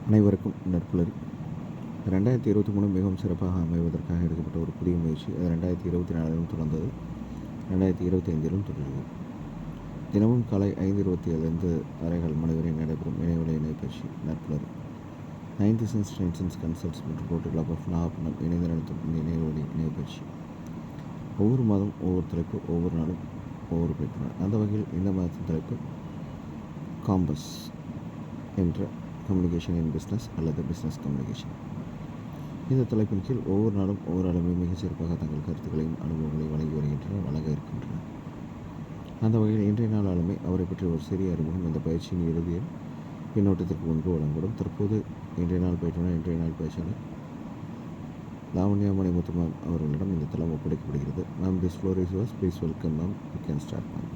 அனைவருக்கும் நற்புலரி. 2023 மிகவும் சிறப்பாக அமைவதற்காக எடுக்கப்பட்ட ஒரு புதிய முயற்சி. அது 2024 தொடர்ந்தது, 2025 தொடர்ந்தது. தினமும் காலை 5:27 அரைகால் மணி வரை நடைபெறும் இணையவழி இணைப்பயிற்சி நற்புலரி. 9th Sense Trends கன்சல்ட்ஸ் மற்றும் ரோட்டரி கிளப் ஆஃப் நாகப்பட்டினம் இணைந்து நடத்தும் இந்த இணையவழி இணைப்பயிற்சி ஒவ்வொரு மாதம் ஒவ்வொரு தலைப்பு, ஒவ்வொரு நாளும் ஒவ்வொரு பயிற்றுனர். அந்த வகையில் இந்த மாதத்தின் தலைப்பு காம்பஸ் என்ற கம்யூனிகேஷன் இன் பிஸ்னஸ் அல்லது பிஸ்னஸ் கம்யூனிகேஷன். இந்த தலைப்பின் கீழ் ஒவ்வொரு நாளும் ஒவ்வொரு ஆளுமே மிகச் சிறப்பாக தங்கள் கருத்துக்களையும் அனுபவங்களையும் வழங்க இருக்கின்றனர். அந்த வகையில் இன்றைய நாள் ஆளுமை அவரை பற்றி ஒரு சிறிய அறிமுகம் இந்த பயிற்சியின் இறுதியில் பின்னோட்டத்திற்கு முன்பு வழங்கப்படும். தற்போது இன்றைய நாள் பயிற்சியாளர் லாவண்யா மணிமுத்து மேம் அவர்களிடம் இந்த தளம் ஒப்படைக்கப்படுகிறது. Ma'am, this floor is yours. Please welcome ma'am. You can start ma'am.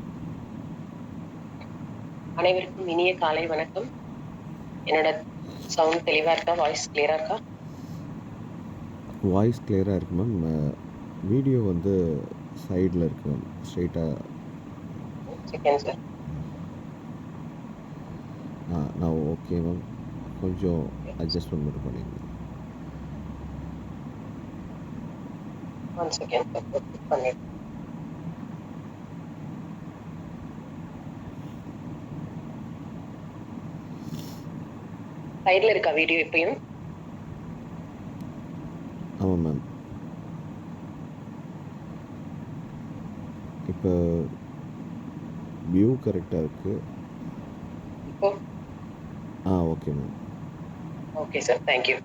அனைவருக்கும் இனிய காலை வணக்கம். என்னோட சவுண்ட் தெளிவா இருக்கா? வாய்ஸ் கிளியரா இருக்கா? வாய்ஸ் கிளியராக இருக்கு மேம். வீடியோ வந்து சைடில் இருக்கு மேம், ஸ்ட்ரெயிட்டாக. Second sir. நான் ஓகே மேம். கொஞ்சம் அட்ஜஸ்ட்மெண்ட் மட்டும் பண்ணிடுங்க. ஒன் செகண்ட் சார், பண்ணிடுறேன். சைடில் இருக்கா வீடியோ இப்பயும்? ஆமாம் மேம். இப்போ வியூ கரெக்டாக இருக்குது. இப்போ okay ma'am. Okay sir, thank you.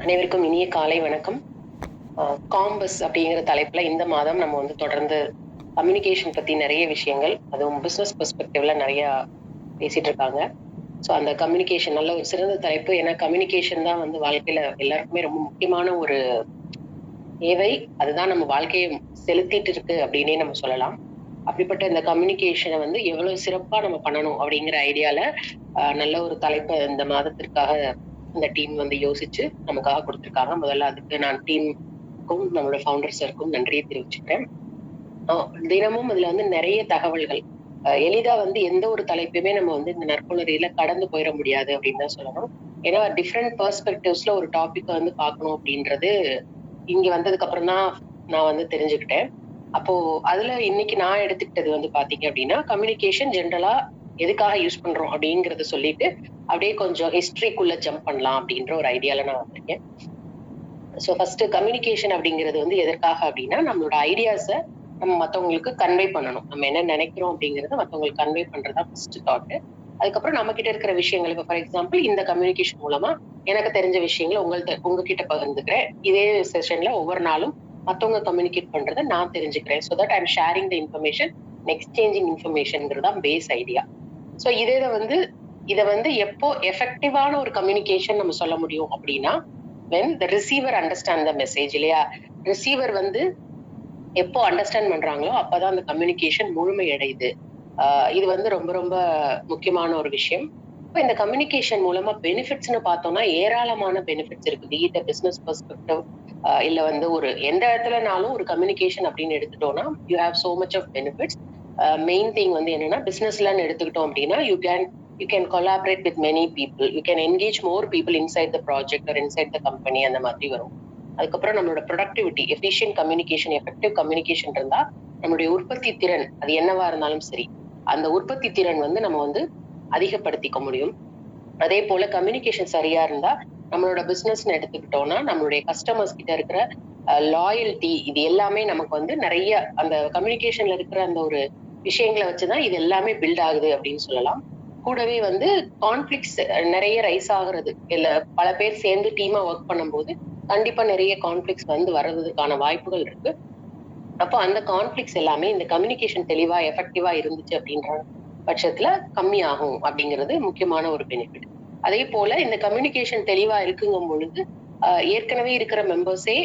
அனைவருக்கும் இனிய காலை வணக்கம். காம்பஸ் அப்படிங்கிற தலைப்புல இந்த மாதம் நம்ம வந்து தொடர்ந்து கம்யூனிகேஷன் பத்தி நிறைய விஷயங்கள், அதுவும் பிசினஸ் பெர்ஸ்பெக்டிவ்ல நிறைய பேசிட்டு இருக்காங்க. ஸோ அந்த கம்யூனிகேஷன் நல்ல ஒரு சிறந்த தலைப்பு. ஏன்னா கம்யூனிகேஷன் தான் வந்து வாழ்க்கையில எல்லாருக்குமே ரொம்ப முக்கியமான ஒரு தேவை. அதுதான் நம்ம வாழ்க்கையை செலுத்திட்டு இருக்கு அப்படின்னே நம்ம சொல்லலாம். அப்படிப்பட்ட இந்த கம்யூனிகேஷனை வந்து எவ்வளவு சிறப்பா நம்ம பண்ணணும் அப்படிங்கிற ஐடியால நல்ல ஒரு தலைப்பை இந்த மாதத்திற்காக இந்த டீம் வந்து யோசிச்சு நமக்காக கொடுத்திருக்காங்க. முதல்ல அதுக்கு நான் டீமுக்கும் நம்மளோட ஃபவுண்டர்ஸருக்கும் நன்றியை தெரிவிச்சுக்கிறேன். தினமும் அதுல வந்து நிறைய தகவல்கள், எளிதா வந்து எந்த ஒரு தலைப்பையுமே நம்ம வந்து இந்த நற்புணரியில கடந்து போயிட முடியாது அப்படின்னு தான் சொல்லணும். ஏன்னா டிஃப்ரெண்ட் பெர்ஸ்பெக்டிவ்ஸ்ல ஒரு டாபிக் வந்து பார்க்கணும் அப்படின்றது இங்க வந்ததுக்கு அப்புறம் தான் நான் வந்து தெரிஞ்சுக்கிட்டேன். அப்போ அதுல இன்னைக்கு நான் எடுத்துக்கிட்டது வந்து பாத்தீங்க அப்படின்னா, கம்யூனிகேஷன் ஜென்ரலா எதுக்காக யூஸ் பண்றோம் அப்படிங்கறத சொல்லிட்டு அப்படியே கொஞ்சம் ஹிஸ்டரிக்குள்ள ஜம்ப் பண்ணலாம் அப்படின்ற ஒரு ஐடியால நான் வந்திருக்கேன். ஸோ ஃபர்ஸ்ட் கம்யூனிகேஷன் அப்படிங்கிறது வந்து எதற்காக அப்படின்னா, நம்மளோட ஐடியாஸை நம்ம மற்றவங்களுக்கு கன்வே பண்ணணும். நம்ம என்ன நினைக்கிறோம் அப்படிங்கறத மற்றவங்களுக்கு கன்வே பண்றதா ஃபர்ஸ்ட் தாட். அதுக்கப்புறம் நம்ம கிட்ட இருக்கிற விஷயங்கள், இப்போ ஃபார் எக்ஸாம்பிள் இந்த கம்யூனிகேஷன் மூலமா எனக்கு தெரிஞ்ச விஷயங்களை உங்ககிட்ட பகிர்ந்துக்கிறேன். இதே செஷன்ல ஒவ்வொரு நாளும் மற்றவங்க கம்யூனிகேட் பண்றதை நான் தெரிஞ்சுக்கிறேன். So that I'm sharing the information, exchanging இன்ஃபர்மேஷன்ங்கிறதா பேஸ் ஐடியா. ஸோ இதை வந்து எப்போ எஃபெக்டிவான ஒரு கம்யூனிகேஷன் நம்ம சொல்ல முடியும் அப்படின்னா, when the receiver understand the message, இல்லையா? ரிசீவர் வந்து எப்போ அண்டர்ஸ்டாண்ட் பண்றாங்களோ அப்பதான் அந்த கம்யூனிகேஷன் முழுமை அடையுது. இது வந்து ரொம்ப ரொம்ப முக்கியமான ஒரு விஷயம். இப்போ இந்த கம்யூனிகேஷன் மூலமா பெனிஃபிட்ஸ்னு பார்த்தோம்னா ஏராளமான பெனிஃபிட்ஸ் இருக்கு. பி இட் பிசினஸ் பெர்ஸ்பெக்டிவ், இல்ல வந்து ஒரு எந்த இடத்துலனாலும் ஒரு கம்யூனிகேஷன் அப்படின்னு எடுத்துட்டோம்னா you have so much of benefits. Main thing வந்து என்னன்னா, பிசினஸ்லன்னு எடுத்துக்கிட்டோம் அப்படின்னா you can collaborate with many people, you can engage more people inside the project or inside the company, அந்த மாதிரி வரும். அதுக்கப்புறம் நம்மளோட productivity, efficient communication, effective communication இருந்தா நம்மளுடைய உற்பத்தி திறன் அது என்னவா இருந்தாலும் சரி, அந்த உற்பத்தி திறன் வந்து நம்ம வந்து அதிகப்படுத்திக்க முடியும். அதே போல கம்யூனிகேஷன் சரியா இருந்தா நம்மளோட பிசினஸ்ன்னு எடுத்துக்கிட்டோம்னா நம்மளுடைய கஸ்டமர்ஸ் கிட்ட இருக்கிற லாயல்ட்டி, இது எல்லாமே நமக்கு வந்து நிறைய அந்த கம்யூனிகேஷன்ல இருக்கிற அந்த ஒரு விஷயங்களை வச்சுதான் இது எல்லாமே பில்ட் ஆகுது அப்படின்னு சொல்லலாம். கூடவே வந்து கான்ஃபிளிக்ஸ் நிறைய ரைஸ் ஆகுறது, இல்ல பல பேர் சேர்ந்து டீமா ஒர்க் பண்ணும்போது கண்டிப்பா நிறைய கான்ஃபிளிக்ஸ் வந்து வர்றதுக்கான வாய்ப்புகள் இருக்கு. அப்போ அந்த கான்ஃபிளிக்ஸ் எல்லாமே இந்த கம்யூனிகேஷன் தெளிவா எஃபெக்டிவா இருந்துச்சு அப்படின்ற பட்சத்துல கம்மியாகும் அப்படிங்கிறது முக்கியமான ஒரு பெனிஃபிட். அதே போல இந்த கம்யூனிகேஷன் தெளிவா இருக்குங்கும் பொழுது ஏற்கனவே இருக்கிற மெம்பர்ஸே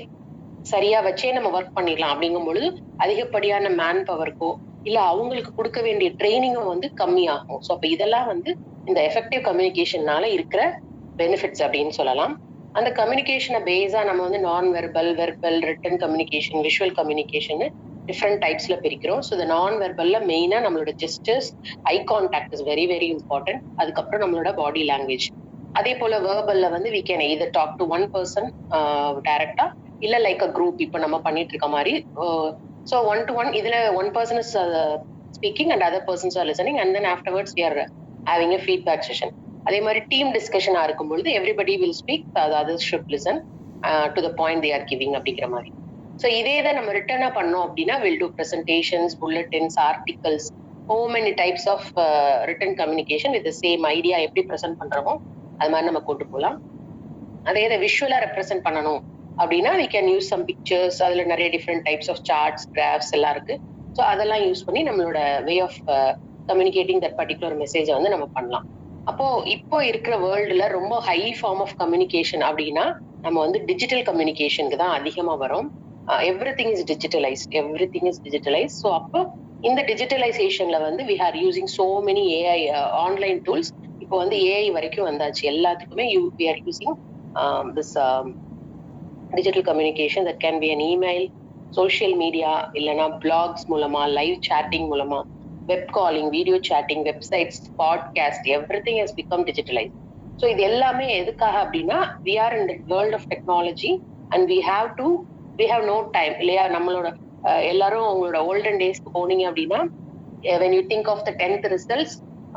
சரியா வச்சே நம்ம ஒர்க் பண்ணிடலாம் அப்படிங்கும் பொழுது அதிகப்படியான மேன் பவருக்கோ இல்ல அவங்களுக்கு கொடுக்க வேண்டிய ட்ரைனிங்கும் வந்து கம்மியாகும். ஸோ அப்ப இதெல்லாம் வந்து இந்த எஃபெக்டிவ் கம்யூனிகேஷன்னால இருக்கிற பெனிஃபிட்ஸ் அப்படின்னு சொல்லலாம். அந்த கம்யூனிகேஷனை பேஸா நம்ம வந்து non verbal, verbal, written communication, visual communication different டைப்ஸ்ல பிரிக்கிறோம். ஸோ இந்த நான் வெர்பல்ல மெயினா நம்மளோட gestures, eye contact is very very important. அதுக்கப்புறம் நம்மளோட பாடி லாங்குவேஜ். அதே போல வேர்பல்ல வந்து we can either talk to one person டைரக்டா, இல்ல லைக் அ குரூப் இப்ப நம்ம பண்ணிட்டு இருக்க மாதிரி. ஸோ ஒன் டு ஒன் இதுல one person is speaking and other persons are listening and then afterwards we are having a feedback session. அதே மாதிரி டீம் டிஸ்கஷனா இருக்கும்பொழுது everybody will speak, others should listen to the point they are giving அப்படிங்கிற மாதிரி. So இதே தான் நம்ம ரிட்டர்னா பண்ணோம் அப்படின்னா will do presentations, bulletins, articles, so many types of written communication with the same idea. எப்படி ப்ரெசென்ட் பண்றோமோ அது மாதிரி நம்ம கொண்டு போகலாம். அதே இதை விஷுவலா ரெப்ரசென்ட் பண்ணணும் அப்படின்னா we can use some pictures. அதுல நிறைய different types of charts, graphs எல்லாம் இருக்கு. ஸோ அதெல்லாம் யூஸ் பண்ணி நம்மளோட way of communicating that particular மெசேஜை வந்து நம்ம பண்ணலாம். அப்போ இப்போ இருக்கிற வேர்ல்டுல ரொம்ப ஹை ஃபார்ம் ஆஃப் கம்யூனிகேஷன் அப்படின்னா நம்ம வந்து டிஜிட்டல் கம்யூனிகேஷனுக்கு தான் அதிகமா வரும். Everything is digitalise. So அப்போ இந்த டிஜிட்டலைசேஷன்ல வந்து we are using so many AI online tools. இப்போ வந்து ஏஐ வரைக்கும் வந்தாச்சு. எல்லாத்துக்குமே we are using this digital communication. That can be an email, social media, இல்லைன்னா பிளாக்ஸ் மூலமா, லைவ் சாட்டிங் மூலமா, web calling, video chatting, websites, podcast, everything has become digitalise. So இது எல்லாமே எதுக்காக அப்படின்னா we are in the world of technology and we have no time இல்லையா. நம்மளோட எல்லாரும் உங்களோட ஓல்டன் டேஸ்க்கு போனீங்க அப்படின்னா when you think of the 10th results,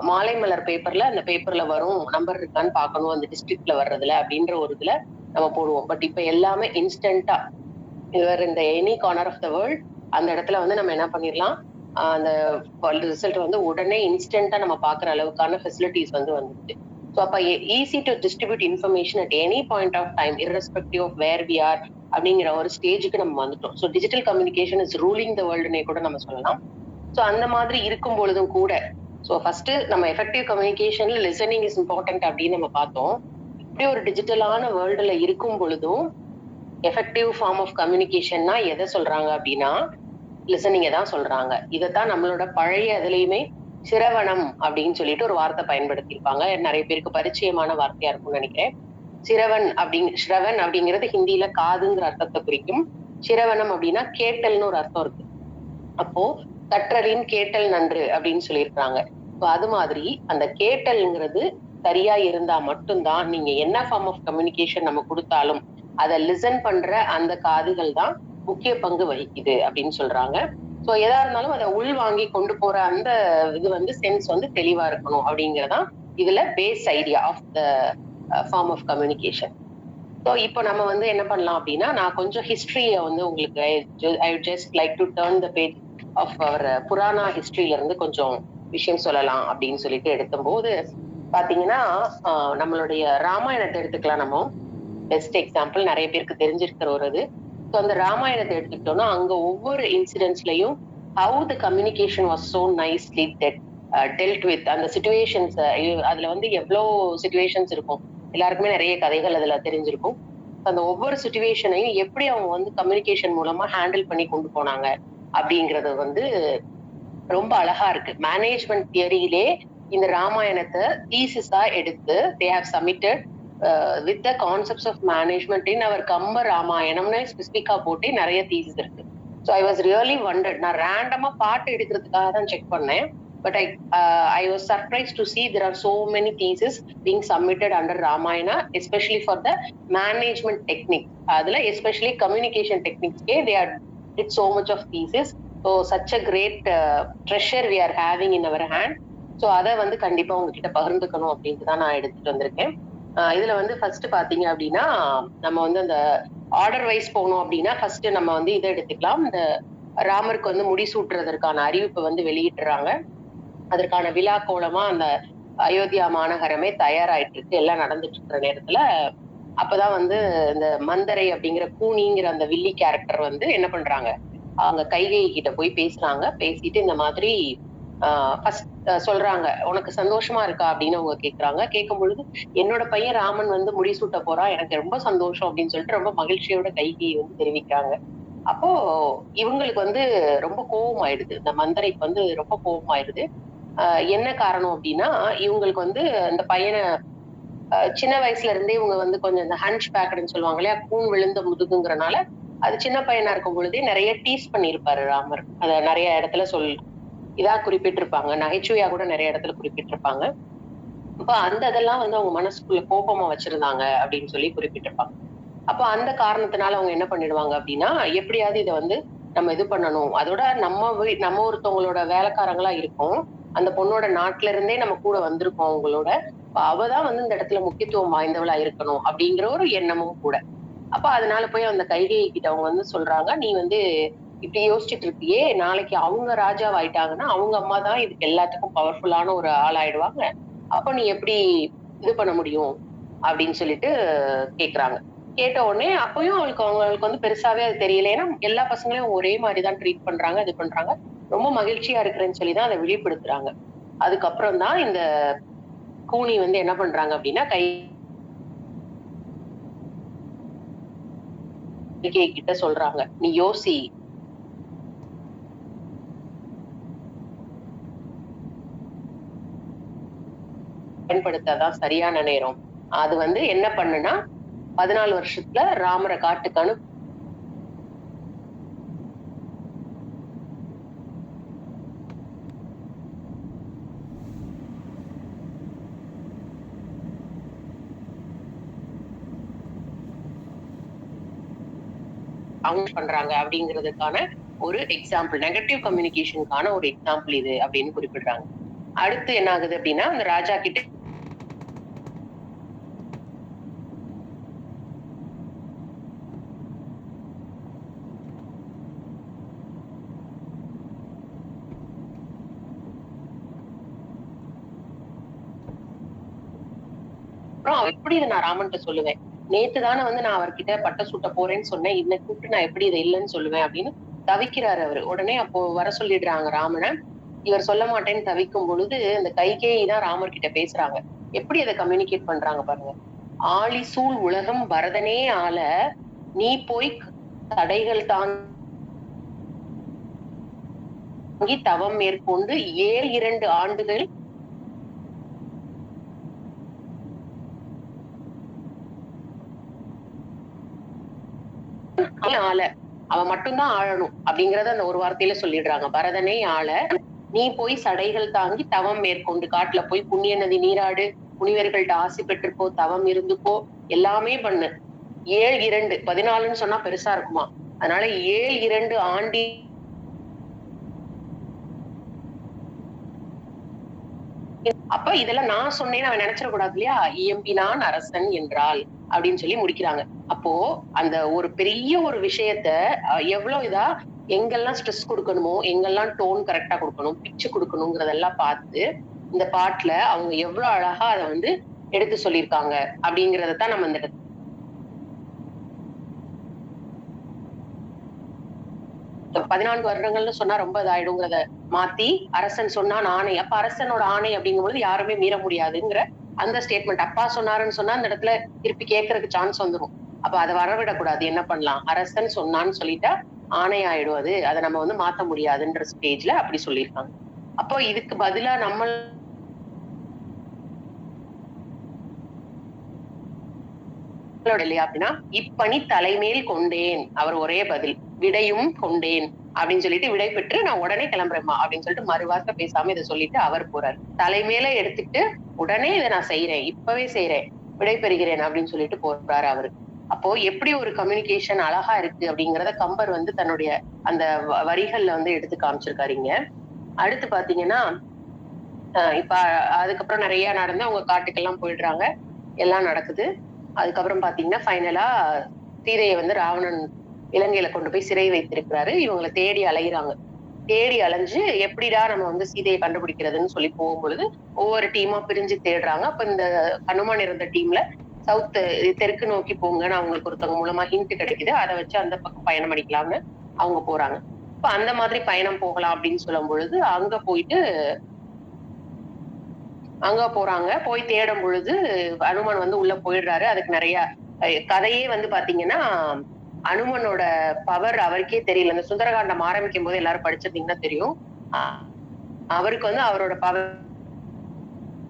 மாலை மலர் பேப்பர்ல அந்த பேப்பர்ல வரும் நம்பர் இருக்கான்னு பார்க்கணும் அந்த டிஸ்ட்ரிக்ட்ல வர்றதுல அப்படின்ற ஒரு இதுல நம்ம போடுவோம். பட் இப்ப எல்லாமே இன்ஸ்டன்டா இந்த any corner of the world அந்த இடத்துல வந்து நம்ம என்ன பண்ணிடலாம், அந்த ரிசல்ட் வந்து உடனே இன்ஸ்டன்டா நம்ம பாக்குற அளவுக்கான ஃபெசிலிட்டிஸ் வந்து வந்துச்சு. ஸோ அப்ப easy to distribute information at any point of time irrespective of where we are அப்படிங்கிற ஒரு ஸ்டேஜுக்கு நம்ம வந்துட்டோம். So digital communication is ruling the வேர்ல்டுனே கூட நம்ம சொல்லலாம். ஸோ அந்த மாதிரி இருக்கும் பொழுதும் கூட ஸோ ஃபர்ஸ்ட் நம்ம எஃபெக்டிவ் கம்யூனிகேஷன்ல லிசனிங் இஸ் இம்பார்ட்டன்ட் அப்படின்னு நம்ம பார்த்தோம். இப்படி ஒரு டிஜிட்டலான வேர்ல்டுல இருக்கும் பொழுதும் எஃபெக்டிவ் ஃபார்ம் ஆஃப் கம்யூனிகேஷன்னா எதை சொல்றாங்க அப்படின்னா லிசனிங்கை தான் சொல்றாங்க. இதைத்தான் நம்மளோட பழைய இதுலயுமே சிரவணம் அப்படின்னு சொல்லிட்டு ஒரு வார்த்தை பயன்படுத்தியிருப்பாங்க. நிறைய பேருக்கு பரிச்சயமான வார்த்தையா இருக்கும்னு நினைக்கிறேன். ஸ்ரவன் அப்படிங்கிறது ஹிந்தியில காதுங்கிற அர்த்தத்தை குறிக்கும். சிரவணம் அப்படின்னா கேட்டல்னு ஒரு அர்த்தம் இருக்கு. அப்போ கற்றலின் கேட்டல் நன்று அப்படின்னு சொல்லியிருக்காங்க. அது மாதிரி அந்த கேட்டல்ங்கிறது சரியா இருந்தா மட்டும்தான் நீங்க என்ன ஃபார்ம் ஆஃப் கம்யூனிகேஷன் நம்ம கொடுத்தாலும் அதை லிசன் பண்ற அந்த காதுகள் தான் முக்கிய பங்கு வகிக்குது அப்படின்னு சொல்றாங்க. ஸோ எதா இருந்தாலும் அதை உள் வாங்கி கொண்டு போற அந்த இது வந்து சென்ஸ் வந்து தெளிவா இருக்கணும் அப்படிங்கறதான் இதுல base idea of the form of communication. So இப்போ நம்ம வந்து என்ன பண்ணலாம் அப்படின்னா நான் கொஞ்சம் ஹிஸ்டரியை வந்து உங்களுக்கு I just like to turn the page of our purana ஹிஸ்டரியில இருந்து கொஞ்சம் விஷயம் சொல்லலாம் அப்படின்னு சொல்லிட்டு எடுக்கும்போது பாத்தீங்கன்னா நம்மளுடைய ராமாயணத்தை எடுத்துக்கலாம். நம்ம பெஸ்ட் எக்ஸாம்பிள் நிறைய பேருக்கு தெரிஞ்சிருக்கிற ஒரு இது. ஸோ அந்த ராமாயணத்தை எடுத்துக்கிட்டோம்னா அங்க ஒவ்வொரு இன்சிடென்ட்ஸ்லயும் how the communication was so nicely dealt with அந்த சிச்சுவேஷன்ஸ். அதுல வந்து எவ்வளோ சிச்சுவேஷன்ஸ் இருக்கும், எல்லாருக்குமே நிறைய கதைகள் அதுல தெரிஞ்சிருக்கும். அந்த ஒவ்வொரு சிச்சுவேஷனையும் எப்படி அவங்க வந்து கம்யூனிகேஷன் மூலமா ஹேண்டில் பண்ணி கொண்டு போனாங்க அப்படிங்கறது வந்து ரொம்ப அழகா இருக்கு. மேனேஜ்மெண்ட் தியரியிலே இந்த ராமாயணத்தை தீசிஸா எடுத்து they have submitted with the concepts of management in our Kamba ராமாயணம்னு ஸ்பெசிபிக்கா போட்டு நிறைய தீசிஸ் இருக்கு. So I was really wondered. நான் ரேண்டமா பாட்டு எடுக்கிறதுக்காக தான் செக் பண்ணேன். But I was surprised to see there are so many theses being submitted under Ramayana, especially for the management techniques. Adula especially communication techniques they are did so much of thesis. So such a great treasure we are having in our hand. So அதை வந்து கண்டிப்பா உங்ககிட்ட பகிர்ந்துக்கணும் அப்படின்ட்டு தான் நான் எடுத்துட்டு வந்திருக்கேன். இதுல வந்து ஃபர்ஸ்ட் பாத்தீங்க அப்படின்னா நம்ம வந்து அந்த ஆர்டர் வைஸ் போனோம் அப்படின்னா ஃபர்ஸ்ட் நம்ம வந்து இதை எடுத்துக்கலாம். இந்த ராமருக்கு வந்து முடிசூட்டுறதற்கான அறிவிப்பை வந்து வெளியிட்டுறாங்க. அதற்கான விழா கோலமா அந்த அயோத்தியா மாநகரமே தயாராயிட்டு இருக்கு. எல்லாம் நடந்துட்டு இருக்கிற நேரத்துல அப்பதான் வந்து இந்த மந்தரை அப்படிங்கிற கூனிங்கிற அந்த வில்லி கேரக்டர் வந்து என்ன பண்றாங்க, அவங்க கைகை கிட்ட போய் பேசுறாங்க. பேசிட்டு இந்த மாதிரி சொல்றாங்க, உனக்கு சந்தோஷமா இருக்கா அப்படின்னு அவங்க கேட்கறாங்க. கேட்கும் பொழுது என்னோட பையன் ராமன் வந்து முடிசூட்ட போறான், எனக்கு ரொம்ப சந்தோஷம் அப்படின்னு சொல்லிட்டு ரொம்ப மகிழ்ச்சியோட கைகையை வந்து தெரிவிக்கிறாங்க. அப்போ இவங்களுக்கு வந்து ரொம்ப கோபம் ஆயிடுது. இந்த மந்தரைக்கு வந்து ரொம்ப கோபம் ஆயிடுது. என்ன காரணம் அப்படின்னா இவங்களுக்கு வந்து இந்த பையனை சின்ன வயசுல இருந்தே இவங்க வந்து கொஞ்சம் இந்த ஹன்ச் பேக்கட்னு சொல்லுவாங்க இல்லையா, கூன் விழுந்த முதுகுங்கிறனால அது சின்ன பையனா இருக்கும் பொழுதே நிறைய டீஸ் பண்ணியிருப்பாரு ராமர். அத நிறைய இடத்துல இதா குறிப்பிட்டிருப்பாங்க. நகைச்சுவையா கூட நிறைய இடத்துல குறிப்பிட்டிருப்பாங்க. அப்ப அந்த இதெல்லாம் வந்து அவங்க மனசுக்குள்ள கோபமா வச்சிருந்தாங்க அப்படின்னு சொல்லி குறிப்பிட்டிருப்பாங்க. அப்ப அந்த காரணத்தினால அவங்க என்ன பண்ணிடுவாங்க அப்படின்னா, எப்படியாவது இத வந்து நம்ம இது பண்ணணும். அதோட நம்ம ஒருத்தவங்களோட வேலைக்காரங்களா இருக்கோம். அந்த பொண்ணோட நாட்டுல இருந்தே நம்ம கூட வந்திருக்கோம் அவங்களோட. அவ தான் வந்து இந்த இடத்துல முக்கியத்துவம் வாய்ந்தவளா இருக்கணும் அப்படிங்கிற ஒரு எண்ணமும் கூட. அப்ப அதனால போய் அந்த கைகேயி கிட்ட அவங்க வந்து சொல்றாங்க, "நீ வந்து இப்படி யோசிச்சுட்டு இருக்கியே, நாளைக்கு அவங்க ராஜாவாயிட்டாங்கன்னா, அவங்க அம்மா தான் இதுக்கு எல்லாத்துக்கும் பவர்ஃபுல்லான ஒரு ஆள் ஆயிடுவாங்க. அப்ப நீ எப்படி இது பண்ண முடியும்?" அப்படின்னு சொல்லிட்டு கேட்கறாங்க. கேட்ட உடனே அப்பயும் அவங்களுக்கு வந்து பெருசாவே அது தெரியல. ஏன்னா எல்லா பசங்களையும் ஒரே மாரி தான் ட்ரீட் பண்றாங்க, இது பண்றாங்க. ரொம்ப மகிழ்ச்சியா இருக்கிறேன்னு சொல்லி தான் அத வெளிப்படுத்துறாங்க. அதுக்கப்புறம் தான் இந்த கூனி வந்து என்ன பண்றாங்க அப்படின்னா, கைகேயி கிட்ட சொல்றாங்க. "நீ யோசி. பயன்படுத்தாதான் சரியான நேரம்." அது வந்து என்ன பண்ணுனா, 14 வருஷத்துல ராமர காட்டுக்கு பண்றாங்க அப்படிங்கிறதுக்கான ஒரு எக்ஸாம்பிள். நெகட்டிவ் கம்யூனிகேஷனுக்கான ஒரு எக்ஸாம்பிள் இது அப்படின்னு குறிப்பிடுறாங்க. அடுத்து என்ன ஆகுது அப்படின்னா, அந்த ராஜா கிட்ட அப்புறம் எப்படி இத நான் ராமன்ட்ட சொல்லுவேன்? நேத்து தானே வந்து நான் அவர்கிட்ட பட்டம் சூட்ட போறேன்னு சொன்னேன். இன்னைக்கு கூப்பிட்டு நான் எப்படி இத இல்லன்னு சொல்லுவேன் அப்படின்னு தவிக்கிறாரு அவரு. உடனே அப்போ வர சொல்லிடுறாங்க ராமன. இவர் சொல்ல மாட்டேன்னு தவிக்கும் பொழுது, அந்த கைகேயி தான் ராமர் கிட்ட பேசுறாங்க. எப்படி அத கம்யூனிகேட் பண்றாங்க பாருங்க. "ஆழி சூழ் உலகம் பரதனே ஆள, நீ போய் தடைகள் தாங்கி தவம் மேற்கொண்டு 2 ஆண்டுகள் ஆள. அவன் மட்டும் தான் ஆளணும்." அப்படிங்கிறத அந்த ஒரு வார்த்தையில சொல்லிடுறாங்க. "பரதனை ஆள, நீ போய் சடைகள் தாங்கி தவம் மேற்கொண்டு காட்டுல போய் புண்ணிய நதி நீராடு, முனிவர்கள்ட்ட ஆசி பெற்றுக்கோ, தவம் இருந்துக்கோ, எல்லாமே பண்ணு. 7 14ன்னு சொன்னா பெருசா இருக்குமா. அதனால 2 ஆண்டி அப்ப இதெல்லாம் நான் சொன்னேன்னு அவன் நினைச்சிடக் கூடாது இல்லையா? "இயம்பினான் அரசன் என்றாள்" அப்படின்னு சொல்லி முடிக்கிறாங்க. அப்போ அந்த ஒரு பெரிய ஒரு விஷயத்த எவ்ளோ இதா எங்கெல்லாம் ஸ்ட்ரெஸ் குடுக்கணுமோ, எங்கெல்லாம் டோன் கரெக்ட்டா குடுக்கணும், பிட்ச் குடுக்கணுங்கிறதெல்லாம் பார்த்து, இந்த பாட்டுல அவங்க எவ்ளோ அழகா அத வந்து எடுத்து சொல்லியிருக்காங்க அப்படிங்கிறத தான் நம்ம இந்த 14 வருடங்கள்னு சொன்னா ரொம்ப இதாயிடுங்கிறத மாத்தி, அரசன் சொன்னான் ஆணை. அப்ப அரசனோட ஆணை அப்படிங்கும்பொழுது யாருமே மீற முடியாதுங்கிற அந்த ஸ்டேட்மெண்ட். அப்பா சொன்னாருன்னு சொன்னா அந்த இடத்துல திருப்பி கேட்கறதுக்கு சான்ஸ் வந்துரும். அப்ப அத வரவிடக்கூடாது. என்ன பண்ணலாம்? அரசன் சொன்னான்னு சொல்லிட்டா ஆணை ஆயிடும் அது. அத நம்ம வந்து மாத்த முடியாதுன்ற ஸ்டேஜ்ல அப்படி சொல்லியிருக்காங்க. அப்போ இதுக்கு பதிலா இல்லையா அப்படின்னா, "இப்பணி தலைமேல் கொண்டேன்." அவர் ஒரே பதில். "விடையும் கொண்டேன்." அப்படின்னு சொல்லிட்டு விடை பெற்று நான் உடனே கிளம்புறேன்மா அப்படின்னு சொல்லிட்டு மறுவார்த்தை பேசாம இத சொல்லிட்டு அவர் போறாரு. தலைமையில எடுத்துக்கிட்டு உடனே இத நான் செய்றேன். இப்பவே செய்றேன். விடை பெறுகிறேன் அப்படின்னு சொல்லிட்டு போறாரு அவரு. அப்போ எப்படி ஒரு கம்யூனிகேஷன் அழகா இருக்கு அப்படிங்கிறத கம்பர் வந்து தன்னுடைய அந்த வரிகள்ல வந்து எடுத்து காமிச்சிருக்காரு இங்க. அடுத்து பாத்தீங்கன்னா, இப்ப அதுக்கப்புறம் நிறைய நடந்து அவங்க காட்டுக்கெல்லாம் போயிடுறாங்க. எல்லாம் நடக்குது. அதுக்கப்புறம் பாத்தீங்கன்னா, ஃபைனலா சீதைய வந்து ராவணன் இலங்கையில கொண்டு போய் சிறை வைத்திருக்கிறாரு. இவங்கள தேடி அலையுறாங்க. தேடி அலைஞ்சு எப்படிடா நம்ம வந்து சீதைய கண்டுபிடிக்கிறதுன்னு சொல்லி போகும்பொழுது, ஒவ்வொரு டீமா பிரிஞ்சு தேடுறாங்க. அப்ப இந்த ஹனுமான் இருந்த டீம்ல சவுத் தெற்கு நோக்கி போங்கன்னு அவங்களுக்கு ஒருத்தவங்க மூலமா ஹிண்ட் கிடைக்குது. அத வச்சு அந்த பக்கம் பயணம் பண்ணிக்கலாம்னு அவங்க போறாங்க. இப்ப அந்த மாதிரி பயணம் போகலாம் அப்படின்னு சொல்லும் பொழுது, அங்க போறாங்க. போய் தேடும் பொழுது அனுமன் வந்து உள்ள போயிடுறாரு. அதுக்கு நெறைய கதையே வந்து பாத்தீங்கன்னா, அனுமனோட பவர் அவருக்கே தெரியல. இந்த சுந்தரகாண்டம் ஆரம்பிக்கும்போது எல்லாரும் படிச்சிருந்தீங்கன்னா தெரியும். அ அவருக்கு வந்து அவரோட பவர்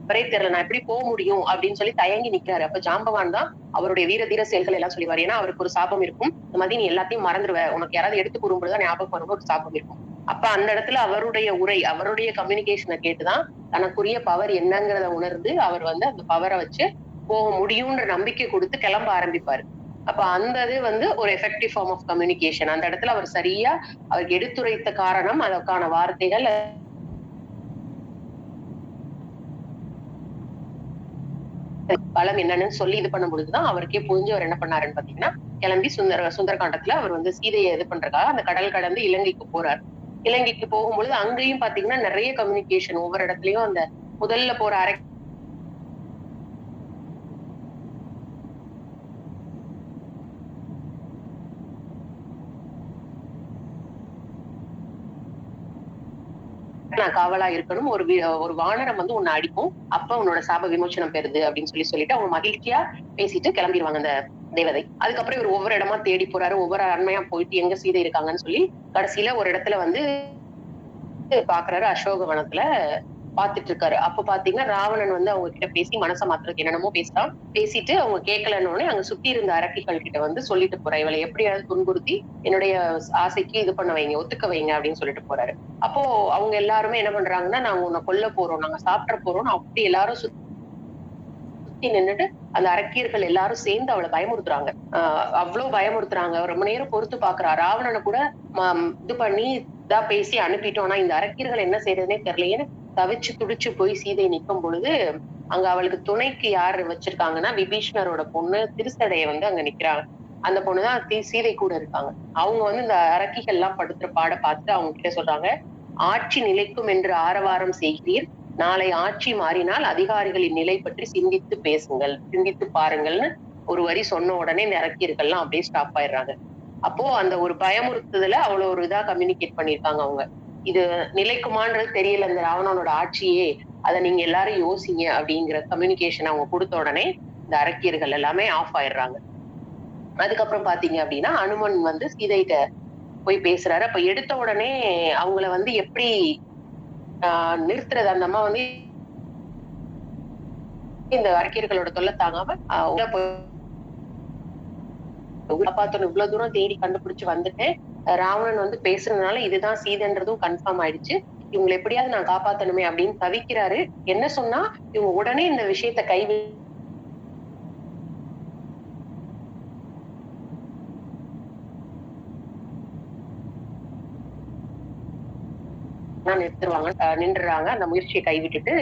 அவரே தெரியல நான் எப்படி போக முடியும் அப்படின்னு சொல்லி தயங்கி நிக்கிறாரு. அப்ப ஜாம்பவான் தான் அவருடைய வீர தீர செயல்கள் எல்லாம் சொல்லிவாரு. ஏன்னா அவருக்கு ஒரு சாபம் இருக்கும். இந்த மாதிரி நீ எல்லாத்தையும் மறந்துடுவ. உனக்கு யாராவது எடுத்து கூறும்பொழுதுதான் ஞாபகம் வரும்போது ஒரு சாபம் இருக்கும். அப்ப அந்த இடத்துல அவருடைய உரை, அவருடைய கம்யூனிகேஷனை கேட்டுதான் தனக்குரிய பவர் என்னங்கிறத உணர்ந்து அவர் வந்து அந்த பவரை வச்சு போக முடியும்ன்ற நம்பிக்கை கொடுத்து கிளம்ப ஆரம்பிப்பாரு. அப்ப அந்த இது வந்து ஒரு எஃபெக்டிவ் ஃபார்ம் ஆஃப் கம்யூனிகேஷன். அந்த இடத்துல அவர் சரியா அவருக்கு எடுத்துரைத்த காரணம், அதற்கான வார்த்தைகள் பலம் என்னன்னு சொல்லி இது பண்ணும் பொழுதுதான் அவருக்கே புரிஞ்சு அவர் என்ன பண்ணாருன்னு பாத்தீங்கன்னா, கிளம்பி சுந்தரகாண்டத்துல அவர் வந்து சீதையை இது பண்றதுக்காக அந்த கடல் கடந்து இலங்கைக்கு போறாரு. இலங்கைக்கு போகும்பொழுது அங்கேயும் பாத்தீங்கன்னா நிறைய கம்யூனிகேஷன் ஒவ்வொரு இடத்துலயும் அந்த முதல்ல போற அறை நான் காவலா இருக்கணும். ஒரு வானரம் வந்து உன்னை அடிக்கும். அப்ப உன்னோட சாப விமோசனம் பெறுது அப்படின்னு சொல்லிட்டு அவங்க மகிழ்ச்சியா பேசிட்டு கிளம்பிடுவாங்க அந்த தேவதை. அதுக்கப்புறம் இவர் ஒவ்வொரு இடமா தேடி போறாரு. ஒவ்வொரு அரண்மையா போயிட்டு எங்க சீதை இருக்காங்கன்னு சொல்லி கடைசியில ஒரு இடத்துல வந்து பாக்குறாரு. அசோகவனத்துல பாத்துட்டு இருக்காரு. அப்ப பாத்தீங்கன்னா ராவணன் வந்து அவங்க கிட்ட பேசி மனச மாத்துறதுக்கு என்னென்னமோ பேசுறான். பேசிட்டு அவங்க கேட்கலன்னு அங்க சுத்தி இருந்த அரக்கிகள் கிட்ட வந்து சொல்லிட்டு போறா, இவளை எப்படியாவது துன்புறுத்தி என்னுடைய ஆசைக்கு இது பண்ண வைங்க, ஒத்துக்க வைங்க அப்படின்னு சொல்லிட்டு போறாரு. அப்போ அவங்க எல்லாருமே என்ன பண்றாங்கன்னா, நாங்க உன்னை கொல்ல போறோம், நாங்க சாப்பிட போறோம் அப்படி எல்லாரும் சுத்தி நின்னுட்டு அந்த அரக்கியர்கள் எல்லாரும் சேர்ந்து அவளை பயமுறுத்துறாங்க. அவ்வளவு பயமுறுத்துறாங்க. ரொம்ப நேரம் பொறுத்து பாக்குறா. ராவணனை கூட இது பண்ணி இதா பேசி அனுப்பிட்டோம். ஆனா இந்த அரக்கியர்கள் என்ன செய்யறதுனே தெரியலையேன்னு தவிச்சு துடிச்சு போய் சீதை நிற்கும் பொழுது அங்க அவளுக்கு துணைக்கு யாரு வச்சிருக்காங்கன்னா விபீஷ்ணரோட பொண்ணு திருசடைய வந்து அங்க நிக்கிறாங்க. அந்த பொண்ணுதான் சீதை கூட இருக்காங்க. அவங்க வந்து இந்த அரக்கிகள் எல்லாம் படுத்துற பாட பார்த்துட்டு அவங்க கிட்ட சொல்றாங்க, ஆட்சி நிலைக்கும் என்று ஆரவாரம் செய்கிறீர், நாளை ஆட்சி மாறினால் அதிகாரிகளின் நிலை பற்றி சிந்தித்து பேசுங்கள், சிந்தித்து பாருங்கள்னு ஒரு வரி சொன்ன உடனே இந்த அரக்கியர்கள்லாம் அப்படியே ஸ்டாப் ஆயிடுறாங்க. அப்போ அந்த ஒரு பயமுறுத்துதல அவ்வளவு ஒரு இதா கம்யூனிகேட் பண்ணிருக்காங்க அவங்க. இது நிலைக்குமான்றது தெரியல இந்த ராவணனோட ஆட்சியே, அத நீங்க எல்லாரும் யோசிங்க அப்படிங்கிற கம்யூனிகேஷன் அவங்க கொடுத்த உடனே இந்த அரக்கியர்கள் எல்லாமே ஆஃப் ஆயிடுறாங்க. அதுக்கப்புறம் பாத்தீங்க அப்படின்னா அனுமன் வந்து சீதைகிட்ட போய் பேசுறாரு. அப்ப எடுத்த உடனே அவங்கள வந்து எப்படி நிறுத்துறது, அந்த அம்மா வந்து இந்த அரக்கியர்களோட தொல்லை தாங்காம உள்ள போய் காப்பாத்தணும், இவ்வளவு தூரம் தேடி கண்டுபிடிச்சு வந்துட்டேன், ராவணன் வந்து பேசுறதுனால இதுதான் சீதைன்றதும் கன்ஃபார்ம் ஆயிடுச்சு, இவங்களை எப்படியாவது நான் காப்பாத்தணுமே அப்படின்னு தவிக்கிறாரு. என்ன சொன்னா இவங்க உடனே இந்த விஷயத்த நிறுத்துருவாங்க, நின்றுறாங்க. அந்த முயற்சியை கைவிட்டுட்டு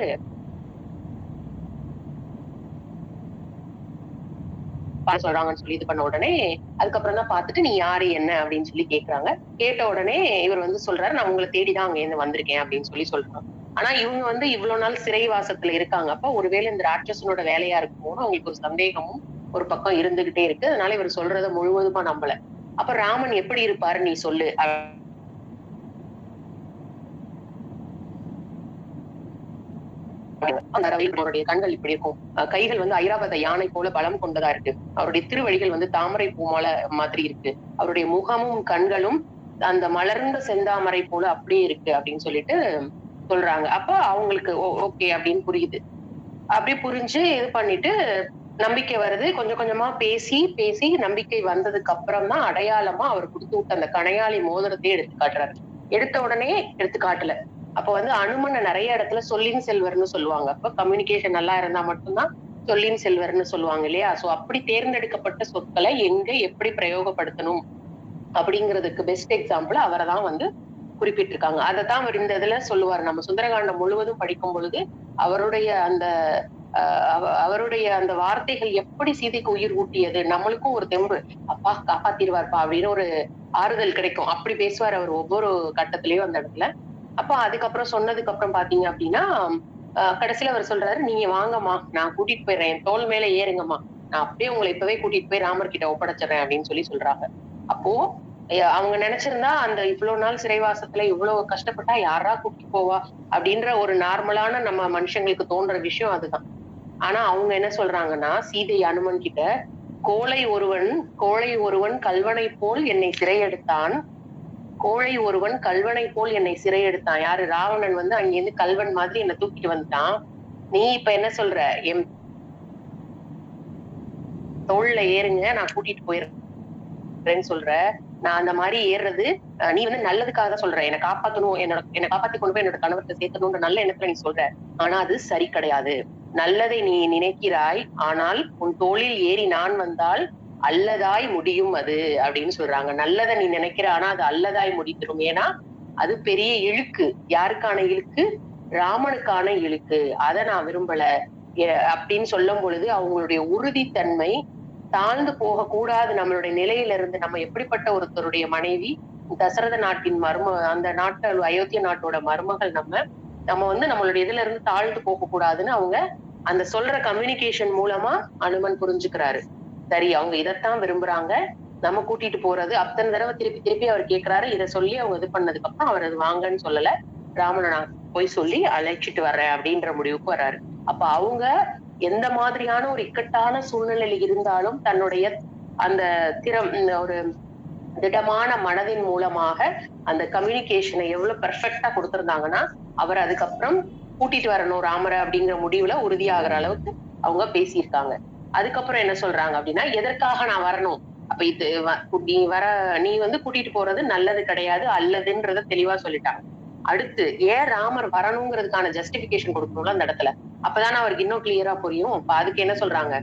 சொல்றாங்கன்னு சொல்லி இது பண்ண உடனே அதுக்கப்புறம் தான் பார்த்துட்டு நீ யாரு என்ன அப்படின்னு சொல்லி கேக்குறாங்க. கேட்ட உடனே இவர் வந்து சொல்றாரு, நான் உங்களை தேடிதான் அங்க இருந்து வந்திருக்கேன் அப்படின்னு சொல்றாங்க. ஆனா இவங்க வந்து இவ்வளவு நாள் சிறைவாசத்துல இருக்காங்க. அப்ப ஒருவேளை இந்த ராட்சசனோட வேலையா இருக்குமோன்னு அவங்களுக்கு ஒரு சந்தேகமும் ஒரு பக்கம் இருந்துகிட்டே இருக்கு. அதனால இவர் சொல்றத முழுவதுமா நம்பல. அப்ப ராமன் எப்படி இருப்பாரு நீ சொல்லு. அவருடைய கண்கள் இப்படி இருக்கும், கைகள் வந்து ஐராவத யானை போல பலம் கொண்டதா இருக்கு, அவருடைய திருவழிகள் வந்து தாமரை பூமால மாதிரி இருக்கு, அவருடைய முகமும் கண்களும் அந்த மலர்ந்த செந்தாமரை போல அப்படியே இருக்கு அப்படின்னு சொல்லிட்டு சொல்றாங்க. அப்ப அவங்களுக்கு ஓகே அப்படின்னு புரியுது. அப்படி புரிஞ்சு இது பண்ணிட்டு நம்பிக்கை வருது. கொஞ்சம் கொஞ்சமா பேசி பேசி நம்பிக்கை வந்ததுக்கு அப்புறம் தான் அடையாளமா அவர் கொடுத்து விட்ட அந்த கணையாளி மோதிரத்தையே எடுத்து காட்டுறாரு. எடுத்த உடனே எடுத்து காட்டல. அப்ப வந்து அனுமனை நிறைய இடத்துல சொல்லின் செல்வர்னு சொல்லுவாங்க. அப்ப கம்யூனிகேஷன் நல்லா இருந்தா மட்டும்தான் சொல்லின் செல்வர்னு சொல்லுவாங்க இல்லையா? சோ அப்படி தேர்ந்தெடுக்கப்பட்ட சொற்களை எங்க எப்படி பிரயோகப்படுத்தணும் அப்படிங்கிறதுக்கு பெஸ்ட் எக்ஸாம்பிள் அவரை தான் வந்து குறிப்பிட்டிருக்காங்க. அதைத்தான் அவர் இந்த இதுல சொல்லுவார். நம்ம சுந்தரகாண்டம் முழுவதும் படிக்கும் பொழுது அவருடைய அந்த அவருடைய அந்த வார்த்தைகள் எப்படி சீதைக்கு உயிர் ஊட்டியது, நம்மளுக்கும் ஒரு தெம்பு, அப்பா காப்பாத்திடுவார்ப்பா அப்படின்னு ஒரு ஆறுதல் கிடைக்கும். அப்படி பேசுவார் அவர் ஒவ்வொரு கட்டத்திலயும் அந்த இடத்துல. அப்ப அதுக்கப்புறம் சொன்னதுக்கு அப்புறம் பாத்தீங்க அப்படின்னா கடைசியில அவர் சொல்றாரு, நீங்க வாங்கம்மா நான் கூட்டிட்டு போயிடுறேன், தோல் மேல ஏறுங்கம்மா, நான் அப்படியே உங்களை இப்பவே கூட்டிட்டு போய் ராமர் கிட்ட ஒப்படைச்சிடுறேன் அப்படின்னு சொல்றாங்க. அப்போ அவங்க நினைச்சிருந்தா அந்த இவ்வளவு நாள் சிறைவாசத்துல இவ்வளவு கஷ்டப்பட்டா யாரா கூட்டிட்டு போவா அப்படின்ற ஒரு நார்மலான நம்ம மனுஷங்களுக்கு தோன்ற விஷயம் அதுதான். ஆனா அவங்க என்ன சொல்றாங்கன்னா சீதை அனுமன் கிட்ட, கோழை ஒருவன் கல்வனை போல் என்னை சிறையெடுத்தான், கோழை ஒருவன் கல்வனை போல் என்னை சிறையெடுத்தான். யாரு? ராவணன் வந்து அங்கிருந்து கல்வன் மாதிரி என்னை தூக்கிட்டு வந்துட்டான். நீ இப்ப என்ன சொல்ற, என் தோள்ல ஏறுங்க, நான் கூட்டிட்டு போயிடுறேன்னு சொல்ற. நான் அந்த மாதிரி ஏறுறது நீ வந்து நல்லதுக்காக தான் சொல்ற. என்ன காப்பாத்தணும், என்ன காப்பாத்தி கொண்டு போய் என்னோட கணவர்ட்ட சேர்க்கணும்ன்ற நல்ல எண்ணத்துல நீ சொல்ற. ஆனா அது சரி கிடையாது. நல்லதை நீ நினைக்கிறாய், ஆனால் உன் தோளில் ஏறி நான் வந்தால் அல்லதாய் முடியும் அது அப்படின்னு சொல்றாங்க. நல்லதை நீ நினைக்கிற, ஆனா அது அல்லதாய் முடிந்துரும். ஏன்னா அது பெரிய இழுக்கு. யாருக்கான இழுக்கு? ராமனுக்கான இழுக்கு. அத நான் விரும்பல அப்படின்னு சொல்லும் பொழுது அவங்களுடைய உறுதித்தன்மை தாழ்ந்து போகக்கூடாது. நம்மளுடைய நிலையில இருந்து நம்ம எப்படிப்பட்ட ஒருத்தருடைய மனைவி, தசரத நாட்டின் அந்த நாட்டு அயோத்திய நாட்டோட மருமகள் நம்ம நம்ம வந்து நம்மளுடைய இதுல இருந்து தாழ்ந்து போக கூடாதுன்னு அவங்க அந்த சொல்ற கம்யூனிகேஷன் மூலமா அனுமன் புரிஞ்சுக்கிறாரு. சரி, அவங்க இதைத்தான் விரும்புறாங்க. நம்ம கூட்டிட்டு போறது அத்தனை தடவை திருப்பி திருப்பி அவர் கேட்கிறாரு. இதை சொல்லி அவங்க இது பண்ணதுக்கு அப்புறம் அவர் அது வாங்கன்னு சொல்லல. ராமனை நான் போய் சொல்லி அழைச்சிட்டு வர்றேன் அப்படின்ற முடிவுக்கு வர்றாரு. அப்ப அவங்க எந்த மாதிரியான ஒரு இக்கட்டான சூழ்நிலையில இருந்தாலும் தன்னுடைய அந்த ஒரு திடமான மனதின் மூலமாக அந்த கம்யூனிகேஷனை எவ்வளவு பெர்ஃபெக்டா கொடுத்திருந்தாங்கன்னா, அவர் அதுக்கப்புறம் கூட்டிட்டு வரணும் ராமரை அப்படிங்கிற முடிவுல உறுதியாகிற அளவுக்கு அவங்க பேசியிருக்காங்க. அதுக்கப்புறம் என்ன சொல்றாங்க அப்படின்னா, எதற்காக நான் வரணும்? அப்ப இது நீ வந்து கூட்டிட்டு போறது நல்லது கிடையாது, அல்லதுன்றத தெளிவா சொல்லிட்டாங்க. அடுத்து ஏன் ராமர் வரணுங்கிறதுக்கான ஜஸ்டிபிகேஷன் கொடுக்கணும்ல அந்த இடத்துல. அப்பதானே அவருக்கு இன்னும் கிளியரா புரியும். இப்ப அதுக்கு என்ன சொல்றாங்க?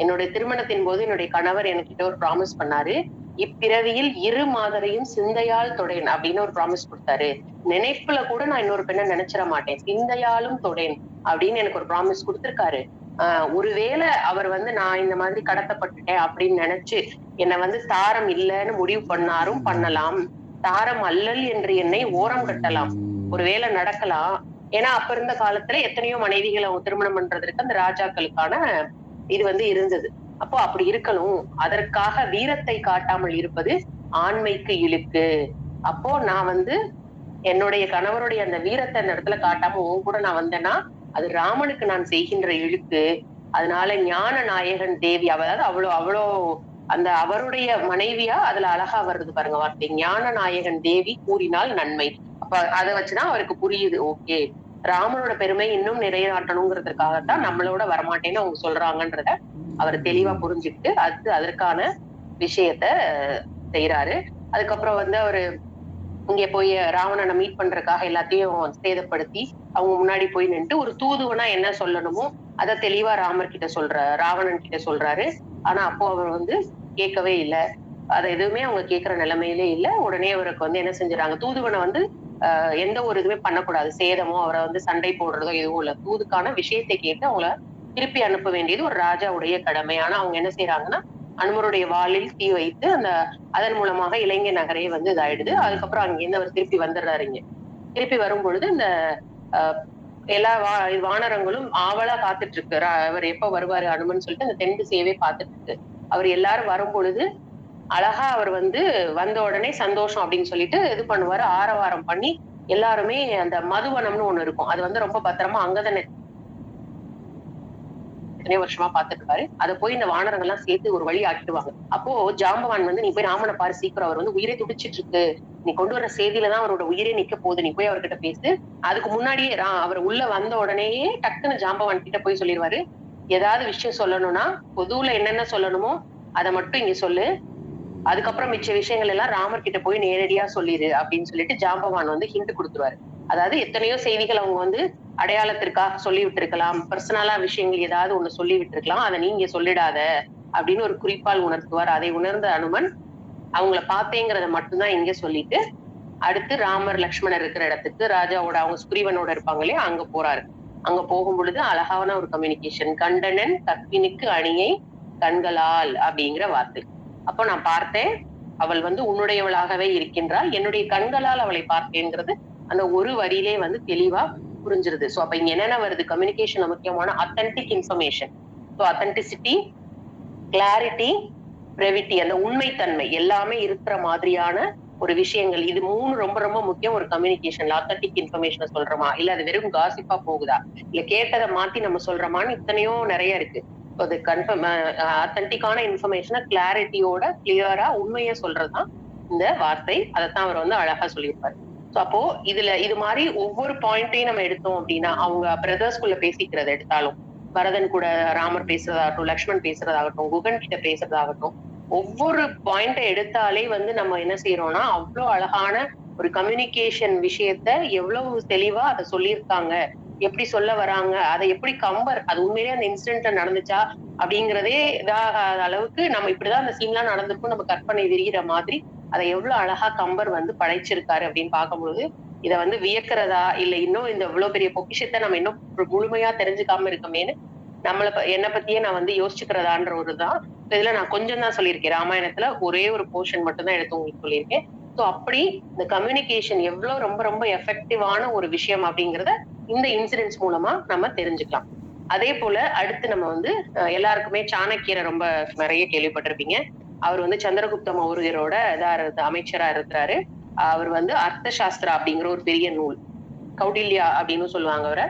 என்னுடைய திருமணத்தின் போது என்னுடைய கணவர் என்கிட்ட ஒரு ப்ராமிஸ் பண்ணாரு. இப்பிறவியில் இரு மாதரையும் சிந்தையால் தொடேன் அப்படின்னு ஒரு ப்ராமிஸ் கொடுத்தாரு. நினைப்புல கூட நான் இன்னொரு பெண்ணை நினைச்சிட மாட்டேன். சிந்தையாலும் தொடேன் அப்படின்னு எனக்கு ஒரு ப்ராமிஸ் கொடுத்திருக்காரு. ஒருவேளை அவர் வந்து நான் இந்த மாதிரி கடத்தப்பட்டுட்டேன் அப்படின்னு நினைச்சு என்னை வந்து தாரம் இல்லைன்னு முடிவு பண்ணாரும் பண்ணலாம். தாரம் அல்லல் என்று என்னை ஓரம் கட்டலாம். ஒருவேளை நடக்கலாம். ஏன்னா அப்ப இருந்த காலத்துல எத்தனையோ மனைவிகளை அவங்க திருமணம் பண்றதற்கு அந்த ராஜாக்களுக்கான இது வந்து இருந்தது. அப்போ அப்படி இருக்கணும். அதற்காக வீரத்தை காட்டாமல் இருப்பது ஆண்மைக்கு இழுக்கு. அப்போ நான் வந்து என்னுடைய கணவருடைய அந்த வீரத்தை அந்த இடத்துல காட்டாம உன் கூட நான் வந்தேன்னா அது ராமனுக்கு நான் செய்கின்ற இழுக்கு. அதனால ஞான நாயகன் தேவி அதாவது அவ்வளோ அந்த அவருடைய மனைவியா அதுல அழகா வருது பாருங்க வார்த்தை. ஞான நாயகன் தேவி கூறினால் நன்மை. அப்ப அதை வச்சுதான் அவருக்கு புரியுது. ஓகே, ராமனோட பெருமை இன்னும் நிறைநாட்டணுங்கிறதுக்காகத்தான் நம்மளோட வரமாட்டேன்னு அவங்க சொல்றாங்கன்றத அவர் தெளிவா புரிஞ்சுக்கிட்டு அதற்கான விஷயத்த செய்யறாரு. அதுக்கப்புறம் வந்து அவரு இங்க போய் ராவணனை மீட் பண்றதுக்காக எல்லாத்தையும் சேதப்படுத்தி அவங்க முன்னாடி போய் நின்று ஒரு தூதுவனா என்ன சொல்லணுமோ அதை தெளிவா ராவணன் கிட்ட சொல்றாரு. ஆனா அப்போ அவர் வந்து கேட்கவே இல்லை. அதை எதுவுமே அவங்க கேட்கிற நிலைமையிலே இல்லை. உடனே அவருக்கு வந்து என்ன செஞ்சுறாங்க, தூதுவனை வந்து எந்த ஒரு இதுவுமே பண்ணக்கூடாது, சேதமோ அவரை வந்து சண்டை போடுறதோ எதுவும் இல்லை. தூதுக்கான விஷயத்தை கேட்டு அவங்கள திருப்பி அனுப்ப வேண்டியது ஒரு ராஜாவுடைய கடமை. ஆனா அவங்க என்ன செய்யறாங்கன்னா, அனுமருடைய வாளில் தீ வைத்து அதன் மூலமாக இலங்கை நகரே வந்து இதாயிடுது. அதுக்கப்புறம் அங்கிருந்து அவர் திருப்பி வந்துடுறாரு. இங்க திருப்பி வரும் பொழுது இந்த எல்லா வானரங்களும் ஆவலா காத்துட்டு இருக்கு. அவர் எப்ப வருவாரு அனுமன் சொல்லிட்டு அந்த தென் திசையவே பார்த்துட்டு இருக்கு. அவர் எல்லாரும் வரும் பொழுது அழகா அவர் வந்து வந்த உடனே சந்தோஷம் அப்படின்னு சொல்லிட்டு இது பண்ணுவாரு, ஆரவாரம் பண்ணி எல்லாருமே அந்த மதுவனம்னு ஒண்ணு இருக்கும். அது வந்து ரொம்ப பத்திரமா அங்கதானே எத்தனையோ வருஷமா பாத்துட்டு இருக்காரு. அதை போய் இந்த வானரங்கள் எல்லாம் சேர்த்து ஒரு வழி ஆக்கிடுவாங்க. அப்போ ஜாம்பவான் வந்து நீ போய் ராமனை பாரு சீக்கிரம், அவர் வந்து உயிரை துடிச்சிட்டு இருக்கு, நீ கொண்டு வர செய்தியிலதான் அவரோட உயிரே நிக்க போகுது, நீ போய் அவர்கிட்ட பேசு. அதுக்கு முன்னாடியே அவர் உள்ள வந்த உடனேயே டக்குன்னு ஜாம்பவான் கிட்ட போய் சொல்லிடுவாரு, ஏதாவது விஷயம் சொல்லணும்னா பொதுவுல என்னென்ன சொல்லணுமோ அதை மட்டும் இங்க சொல்லு, அதுக்கப்புறம் மிச்ச விஷயங்கள் எல்லாம் ராமர் கிட்ட போய் நேரடியா சொல்லிடு அப்படின்னு சொல்லிட்டு ஜாம்பவான் வந்து ஹிண்ட் கொடுத்துருவாரு. அதாவது எத்தனையோ செய்திகள் அவங்க வந்து அடையாளத்திற்காக சொல்லி விட்டுருக்கலாம், பர்சனலா விஷயங்கள் ஏதாவது ஒண்ணு சொல்லி விட்டுருக்கலாம், அதை நீங்க சொல்லிடாத அப்படின்னு ஒரு குறிப்பால் உணர்த்துவார். அதை உணர்ந்த அனுமன் அவங்கள பார்த்தேங்கிறத மட்டும்தான் இங்க சொல்லிட்டு அடுத்து ராமர் லக்ஷ்மணர் இருக்கிற இடத்துக்கு ராஜாவோட அவங்க சுக்ரீவனோட இருப்பாங்க இல்லையா, அங்க போறாரு. அங்க போகும் பொழுது அழகான ஒரு கம்யூனிகேஷன், கண்டனன் கற்பினுக்கு அணியை கண்களால் அப்படிங்கிற வார்த்தை. அப்போ நான் பார்த்தேன், அவள் வந்து உன்னுடையவளாகவே இருக்கின்றாள், என்னுடைய கண்களால் அவளை பார்த்தேங்கிறது அந்த ஒரு வரியிலே வந்து தெளிவா புரிஞ்சிருது. சோ அப்ப இங்க என்னென்ன வருது, கம்யூனிகேஷன் முக்கியமான authentic information. So authenticity, clarity, brevity, அந்த உண்மைத்தன்மை எல்லாமே இருக்கிற மாதிரியான ஒரு விஷயங்கள். இது 3 ரொம்ப ரொம்ப முக்கியம் ஒரு கம்யூனிகேஷன்ல. அத்தன்டிக் இன்ஃபர்மேஷனை சொல்றோமா, இல்ல அது வெறும் காசிப்பா போகுதா, இல்ல கேட்டதை மாத்தி நம்ம சொல்றோமான்னு இத்தனையோ நிறைய இருக்கு. அது கன்ஃபார்ம் அத்தன்டிக்கான இன்ஃபர்மேஷனை கிளாரிட்டியோட கிளியரா உண்மையை சொல்றதுதான் இந்த வார்த்தை. அதைத்தான் அவர் வந்து அழகா சொல்லியிருப்பாரு. ஸோ அப்போ இது மாதிரி ஒவ்வொரு பாயிண்ட்டையும் நம்ம எடுத்தோம் அப்படின்னா, அவங்க பிரதர்ஸ்குள்ள பேசிக்கிறத எடுத்தாலும், பரதன் கூட ராமர் பேசுறதாகட்டும், லக்ஷ்மண் பேசுறதாகட்டும், குகன் கிட்ட பேசுறதாகட்டும், ஒவ்வொரு பாயிண்ட்ட எடுத்தாலே வந்து நம்ம என்ன செய்றோம்னா, அவ்ளோ அழகான ஒரு கம்யூனிகேஷன் விஷயத்த எவ்வளவு தெளிவா அத சொல்லியிருக்காங்க. எப்படி சொல்ல வராங்க, அத எப்படி கம்பர் அது உண்மையிலேயே அந்த இன்சிடென்ட்ல நடந்துச்சா? அப்படிங்கிறதே இதாகாத அளவுக்கு நம்ம இப்படிதான் அந்த சீன்லாம் நடந்திருக்கும் நம்ம கற்பனை விரியிற மாதிரி, அத எவ்வளவு அழகா கம்பர் வந்து படைச்சிருக்காரு அப்படின்னு பார்க்கும்பொழுது, இத வந்து வியக்கிறதா, இல்ல இன்னும் இந்த இவ்ளோ பெரிய பொக்கிஷத்த நம்ம இன்னும் முழுமையா தெரிஞ்சுக்காம இருக்கமேன்னு, என்ன பத்தியே நான் வந்து யோசிச்சுக்கிறதான்ற ஒரு தான். இதுல நான் கொஞ்சம் தான் சொல்லியிருக்கேன். ராமாயணத்துல ஒரே ஒரு போர்ஷன் மட்டும் தான் எடுத்து உங்களுக்கு சொல்லியிருக்கேன். ஸோ அப்படி இந்த கம்யூனிகேஷன் எவ்ளோ ரொம்ப ரொம்ப எஃபெக்டிவான ஒரு விஷயம் அப்படிங்கிறத இந்த இன்சிடென்ட்ஸ் மூலமா நம்ம தெரிஞ்சுக்கலாம். அதே போல அடுத்து நம்ம வந்து எல்லாருக்குமே சாணக்கியரை ரொம்ப நிறைய கேள்விப்பட்டிருப்பீங்க. அவர் வந்து சந்திரகுப்த மௌரியரோட அமைச்சரா இருக்கிறாரு. அவர் வந்து அர்த்த சாஸ்திரா அப்படிங்கிற ஒரு பெரிய நூல். கௌடில்யா அப்படின்னு சொல்லுவாங்க அவர.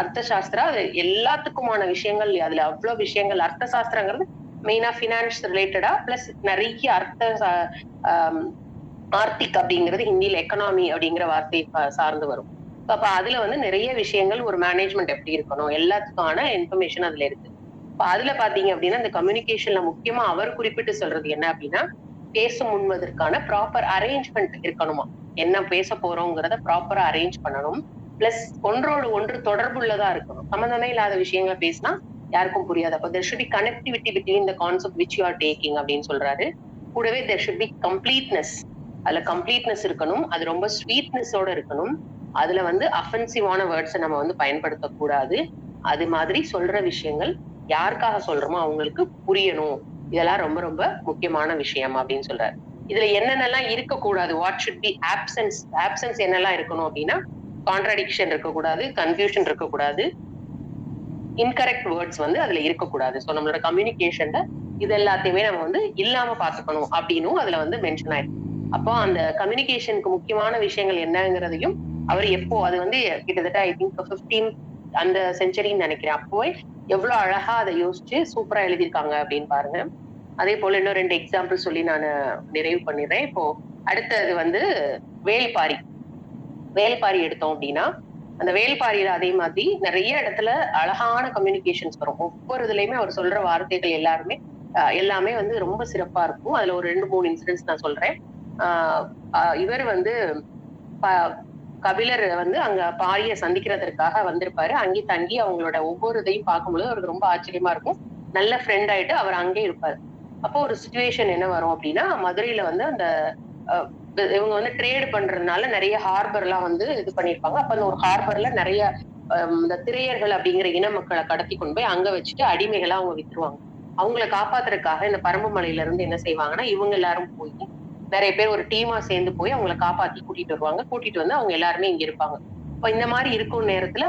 அர்த்த சாஸ்திரா அது எல்லாத்துக்குமான விஷயங்கள் அதுல அவ்வளவு விஷயங்கள் அர்த்த சாஸ்திரங்கிறது மெயினா ஃபினான்ஸ் ரிலேட்டடா பிளஸ் நிறைய ஆர்த்திக் அப்படிங்கிறது ஹிந்தியில எக்கனாமி அப்படிங்கிற வார்த்தை சார்ந்து வரும். அப்ப அதுல வந்து நிறைய விஷயங்கள் ஒரு மேனேஜ்மெண்ட் எப்படி இருக்கணும் எல்லாத்துக்கான இன்ஃபர்மேஷன் அதுல இருக்கு. இப்ப அதுல பாத்தீங்க அப்படின்னா இந்த கம்யூனிகேஷன்ல முக்கியமா அவர் குறிப்பிட்டு சொல்றது என்ன அப்படின்னா பேச முன்வதற்கான ப்ராப்பர் அரேஞ்ச்மெண்ட் இருக்கணுமா. என்ன பேச போறோங்கிறத ப்ராப்பரா அரேஞ்ச் பண்ணணும். பிளஸ் ஒன்றோடு ஒன்று தொடர்புள்ளதா இருக்கணும். சம்பந்தமே இல்லாத விஷயங்களை பேசினா யாருக்கும் புரியாது. அப்ப there should be connectivity between the concept which you are taking அப்படின்னு சொல்றாரு. கூடவே there should be completeness. அதுல கம்ப்ளீட்னஸ் இருக்கணும். அது ரொம்ப ஸ்வீட்னஸோட இருக்கணும். அதுல வந்து அஃபென்சிவான வேர்ட்ஸை நம்ம வந்து பயன்படுத்தக்கூடாது. அது மாதிரி சொல்ற விஷயங்கள் யாருக்காக சொல்றோமோ அவங்களுக்கு புரியணும். இதெல்லாம் ரொம்ப ரொம்ப முக்கியமான விஷயம் அப்படின்னு சொல்றாரு. இதுல என்னென்னலாம் இருக்கக்கூடாது, what should be options options என்னெல்லாம் இருக்கணும் அப்படின்னா கான்ட்ராடிக்ஷன் இருக்கக்கூடாது, கன்ஃபியூஷன் இருக்கக்கூடாது, இன்கரெக்ட் வேர்ட்ஸ் வந்து அதுல இருக்கக்கூடாது. ஸோ நம்மளோட கம்யூனிகேஷன்ல இது எல்லாத்தையுமே நம்ம வந்து இல்லாம பாத்துக்கணும் அப்படின்னும் அதுல வந்து மென்ஷன் ஆயிருக்கு. அப்போ அந்த கம்யூனிகேஷனுக்கு முக்கியமான விஷயங்கள் என்னங்கிறதையும் அவர் எப்போ அது வந்து கிட்டத்தட்ட ஐ திங்க் 15 அந்த செஞ்சுரின்னு நினைக்கிறேன். அப்போவே எவ்வளவு அழகா அதை யோசிச்சு சூப்பரா எழுதியிருக்காங்க அப்படின்னு பாருங்க. அதே போல இன்னும் 2 எக்ஸாம்பிள் சொல்லி நான் நிறைவு பண்ணிடுறேன். இப்போ அடுத்தது வந்து வேள்பாரி. வேள்பாரி எடுத்தோம் அப்படின்னா அந்த வேள்பாரியில அதே மாதிரி நிறைய இடத்துல அழகான கம்யூனிகேஷன்ஸ் வரும். ஒவ்வொரு இதுலயுமே அவர் சொல்ற வார்த்தைகள் எல்லாமே வந்து ரொம்ப சிறப்பா இருக்கும். அதுல ஒரு 2, 3 இன்சிடென்ட்ஸ் நான் சொல்றேன். இவர் வந்து கபிலர் வந்து அங்க பாரிய சந்திக்கிறதற்காக வந்திருப்பாரு. அங்கே தங்கி அவங்களோட ஒவ்வொரு இதையும் பார்க்கும்போது அவருக்கு ரொம்ப ஆச்சரியமா இருக்கும். நல்ல ஃப்ரெண்ட் ஆயிட்டு அவர் அங்கே இருப்பாரு. அப்போ ஒரு சிச்சுவேஷன் என்ன வரும் அப்படின்னா மதுரையில வந்து அந்த இவங்க வந்து ட்ரேட் பண்றதுனால நிறைய ஹார்பர் எல்லாம் வந்து இது பண்ணிருப்பாங்க. அப்ப அந்த ஒரு ஹார்பர்ல நிறைய இந்த திரையர்கள் அப்படிங்கிற இன மக்களை கடத்தி கொண்டு போய் அங்க வச்சுட்டு அடிமைகளா அவங்க வித்துருவாங்க. அவங்களை காப்பாத்துறதுக்காக இந்த பரம்பு மலையில இருந்து என்ன செய்வாங்கன்னா இவங்க எல்லாரும் போய் நிறைய பேர் ஒரு டீமா சேர்ந்து போய் அவங்களை காப்பாத்தி கூட்டிட்டு வருவாங்க. கூட்டிட்டு வந்து அவங்க எல்லாருமே இங்க இருப்பாங்க. இப்ப இந்த மாதிரி இருக்கும் நேரத்துல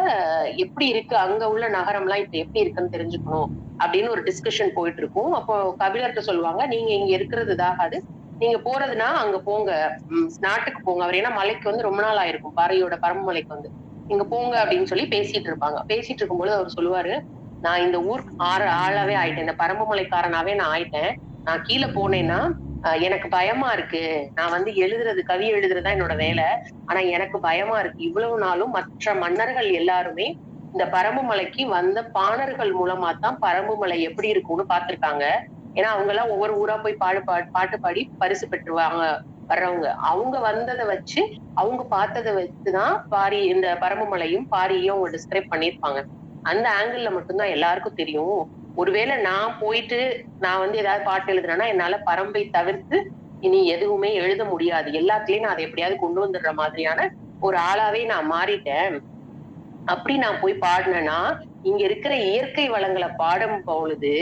எப்படி இருக்கு அங்க உள்ள நகரம்லாம் இப்ப எப்படி இருக்குன்னு தெரிஞ்சுக்கணும் அப்படின்னு ஒரு டிஸ்கஷன் போயிட்டு இருக்கும். அப்போ கபிலர்கிட்ட சொல்லுவாங்க நீங்க இங்க இருக்கிறது இதாகாது. நீங்க போறதுன்னா அங்க போங்க. நாட்டுக்கு போங்க. அவர் ஏன்னா மலைக்கு வந்து ரொம்ப நாள் ஆயிருக்கும். பாறையோட பரம்பு மலைக்கு வந்து நீங்க போங்க அப்படின்னு சொல்லி பேசிட்டு இருப்பாங்க. பேசிட்டு இருக்கும்போது அவர் சொல்லுவாரு நான் இந்த ஊருக்கு ஆளாவே ஆயிட்டேன். இந்த பரம்பு மலைக்காரனாவே நான் ஆயிட்டேன். நான் கீழே போனேன்னா எனக்கு பயமா இருக்கு. நான் வந்து கவி எழுதுறதா என்னோட வேலை. ஆனா எனக்கு பயமா இருக்கு. இவ்வளவு நாளும் மற்ற மன்னர்கள் எல்லாருமே இந்த பரம்பு மலைக்கு வந்த பாணர்கள் மூலமா தான் பரம்பு மலை எப்படி இருக்கும்னு பார்த்திருக்காங்க. ஏன்னா அவங்க எல்லாம் ஒவ்வொரு ஊரா போய் பாட்டு பாடி பரிசு பெற்றுவாங்க வர்றவங்க. அவங்க வந்ததை வச்சு அவங்க பார்த்ததை வச்சுதான் இந்த பரம்பு மலையும் பாரியையும் அவங்க டிஸ்கிரைப் பண்ணியிருப்பாங்க. அந்த ஆங்கிள் மட்டும்தான் எல்லாருக்கும் தெரியும். ஒருவேளை நான் போயிட்டு நான் வந்து ஏதாவது பாட்டு எழுதுறேன்னா என்னால பரம்பை தவிர்த்து இனி எதுவுமே எழுத முடியாது. எல்லாத்துலயும் நான் அதை எப்படியாவது கொண்டு வந்துடுற மாதிரியான ஒரு ஆளாவே நான் மாறிட்டேன். அப்படி நான் போய் பாடினேன்னா இங்க இருக்கிற இயற்கை வளங்களை பாடும் பொழுது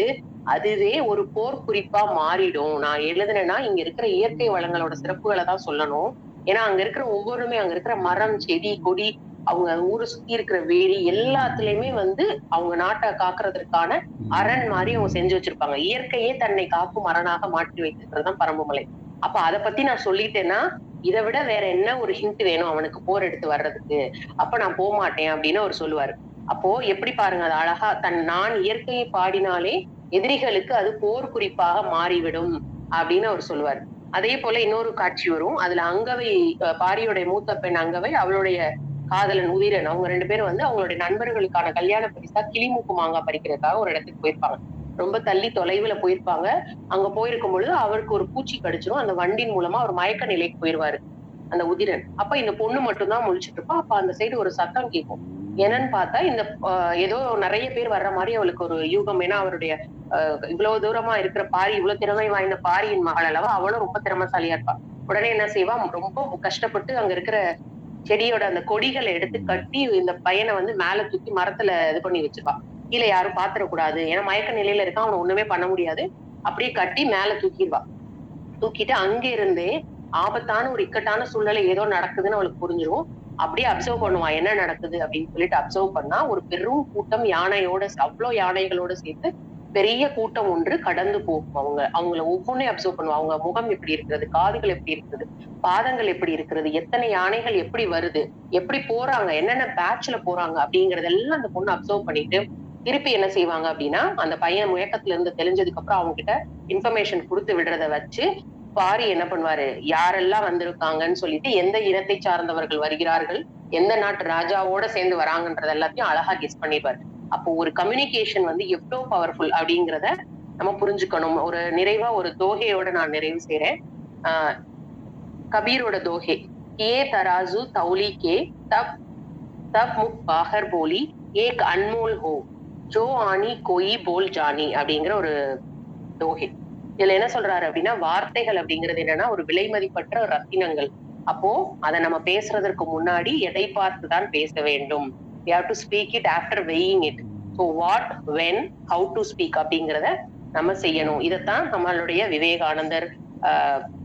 அதுவே ஒரு போர் குறிப்பா மாறிடும். நான் எழுதுனேன்னா இங்க இருக்கிற இயற்கை வளங்களோட சிறப்புகளை தான் சொல்லணும். ஏன்னா அங்க இருக்கிற ஒவ்வொருமே அங்க இருக்கிற மரம், செடி, கொடி, அவங்க ஊரை சுத்தி இருக்கிற வேலி எல்லாத்துலயுமே வந்து அவங்க நாட்டை காக்குறதற்கான அரண் மாதிரி அவங்க செஞ்சு வச்சிருப்பாங்க. இயற்கையே தன்னை காக்கும் அரணாக மாற்றி வைத்திருக்கிறதுதான் பரம்புமலை. அப்ப அதை பத்தி நான் சொல்லிட்டேன்னா இதை விட வேற என்ன ஒரு ஹிண்ட் வேணும் அவனுக்கு போர் எடுத்து வர்றதுக்கு. அப்ப நான் போக மாட்டேன் அப்படின்னு அவர் சொல்லுவாரு. அப்போ எப்படி பாருங்க அது அழகா நான் இயற்கையை பாடினாலே எதிரிகளுக்கு அது போர் குறிப்பாக மாறிவிடும் அப்படின்னு அவர் சொல்லுவார். அதே போல இன்னொரு காட்சி வரும். அதுல அங்கவை பாரியோடைய மூத்த பெண் அங்கவை, அவளுடைய காதலன் உதிரன் அவங்க 2 பேரும் வந்து அவங்களுடைய நண்பர்களுக்கான கல்யாண பரிசா கிளிமூக்கு மாங்காய் பறிக்கிறதுக்காக ஒரு இடத்துக்கு போயிருப்பாங்க. ரொம்ப தள்ளி தொலைவுல போயிருப்பாங்க. அங்க போயிருக்கும் பொழுது அவருக்கு ஒரு பூச்சி கடிச்சிரும். அந்த வண்டின் மூலமா அவர் மயக்க நிலைக்கு போயிருவாரு. அந்த உதிரன். அப்ப இந்த பொண்ணு மட்டும் தான் முழிச்சுட்டு இருப்பா. அப்ப அந்த சைடு ஒரு சத்தம் கேட்கும். என்னன்னு பார்த்தா இந்த ஏதோ நெறைய பேர் வர்ற மாரி அவளுக்கு ஒரு யூகம். ஏன்னா அவருடைய இவ்வளவு தூரமா இருக்கிற பாரி, இவ்வளவு திறமை வாய்ந்த பாரியின் மகள் அல்லவா, அவளும் ரொம்ப திறமைசாலியா இருப்பா. உடனே என்ன செய்வா, ரொம்ப கஷ்டப்பட்டு அங்க இருக்கிற செடியோட அந்த கொடிகள எடுத்து கட்டி இந்த பையன வந்து மேல தூக்கி மரத்துல இது பண்ணி வச்சிருப்பா. கீழ யாரும் பாத்துறக்கூடாது. ஏன்னா மயக்க நிலையில இருக்கான். அவன ஒண்ணுமே பண்ண முடியாது. அப்படியே கட்டி மேல தூக்கிருவா. தூக்கிட்டு அங்க இருந்தே ஆபத்தான ஒரு இக்கட்டான சூழ்நிலை ஏதோ நடக்குதுன்னு அவளுக்கு புரிஞ்சிரும். அப்படியே அப்சர்வ் பண்ணுவா. என்ன நடக்குது அப்படின்னு சொல்லிட்டு அப்சர்வ் பண்ணா, ஒரு பெரும் கூட்டம் யானையோட அவ்ளோ யானைகளோட சேர்த்து பெரிய கூட்டம் ஒன்று கடந்து போகும். அவங்கள ஒவ்வொன்னையும் அப்சர்வ் பண்ணுவா. அவங்க முகம் எப்படி இருக்கிறது? காதுகள் எப்படி இருக்கிறது? பாதங்கள் எப்படி இருக்கிறது? எத்தனை யானைகள் எப்படி வருது? எப்படி போறாங்க? என்னென்ன பேட்ச்ல போறாங்க? அப்படிங்கிறதெல்லாம் அந்த பொண்ணு அப்சர்வ் பண்ணிட்டு, திருப்பி என்ன செய்வாங்க அப்படின்னா, அந்த பையன் முயக்கத்துல இருந்து தெளிஞ்சதுக்கு அப்புறம் அவங்க கிட்ட இன்ஃபர்மேஷன் குடுத்து விடுறத வச்சு, பாரி என்ன பண்ணுவாரு, யாரெல்லாம் வந்திருக்காங்கன்னு சொல்லிட்டு, எந்த இனத்தை சார்ந்தவர்கள் வருகிறார்கள், எந்த நாட்டு ராஜாவோட சேர்ந்து வராங்கன்றது எல்லாத்தையும் அழகா கெஸ் பண்ணிருவாரு. அப்போ ஒரு கம்யூனிகேஷன் வந்து எவ்ளோ பவர்ஃபுல் அப்படிங்கிறத நம்ம புரிஞ்சுக்கணும். ஒரு நிறைவா ஒரு தோகையோட நான் நிறைவு செய்றேன். அ கபீரோட தோஹை. "ये तराजू तौली के तब तब मुख बाहर बोली एक अनमोल हो जो आनी कोई बोल जानी" அப்படிங்கிற ஒரு தோஹை. இதுல என்ன சொல்றாரு அப்படின்னா, வார்த்தைகள் அப்படிங்கிறது என்னன்னா, ஒரு விலை மதிப்பற்ற ரத்தினங்கள். அப்போ அத நம்ம பேசுறதற்கு முன்னாடி எதை பார்த்து தான் பேச வேண்டும். We have to speak it after weighing it. So what, when, how to speak அப்படிங்கிறத நம்ம செய்யணும். இதத்தான் நம்மளுடைய விவேகானந்தர்,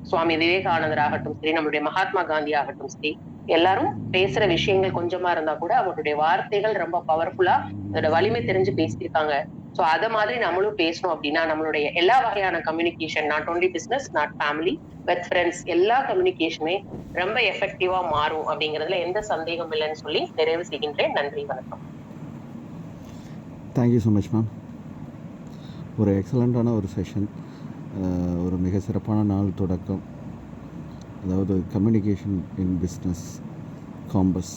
சுவாமி விவேகானந்தர் ஆகட்டும் சரி, நம்மளுடைய மகாத்மா காந்தி ஆகட்டும் சரி, எல்லாரும் பேசுற விஷயங்கள் கொஞ்சமா இருந்தா கூட அவருடைய வார்த்தைகள் ரொம்ப பவர்ஃபுல்லா அதோட வலிமை தெரிஞ்சு பேசியிருக்காங்க. சோ அத மாதிரி நம்மளும் பேசணும் அப்படின்னா, நம்மளுடைய எல்லா வகையான communication, not only business, not family, with friends, எல்லா கம்யூனிகேஷனுமே ரொம்ப எஃபெக்டிவா மாறும் அப்படிங்கிறதுல எந்த சந்தேகம் இல்லைன்னு சொல்லி நிறைவு செய்கின்றேன். நன்றி, வணக்கம். Thank you so much ma'am. ஒரு எக்ஸலண்ட்டான ஒரு செஷன். ஒரு மிக சிறப்பான நாள் தொடக்கம். அதாவது கம்யூனிகேஷன் இன் பிஸ்னஸ் காம்பஸ்,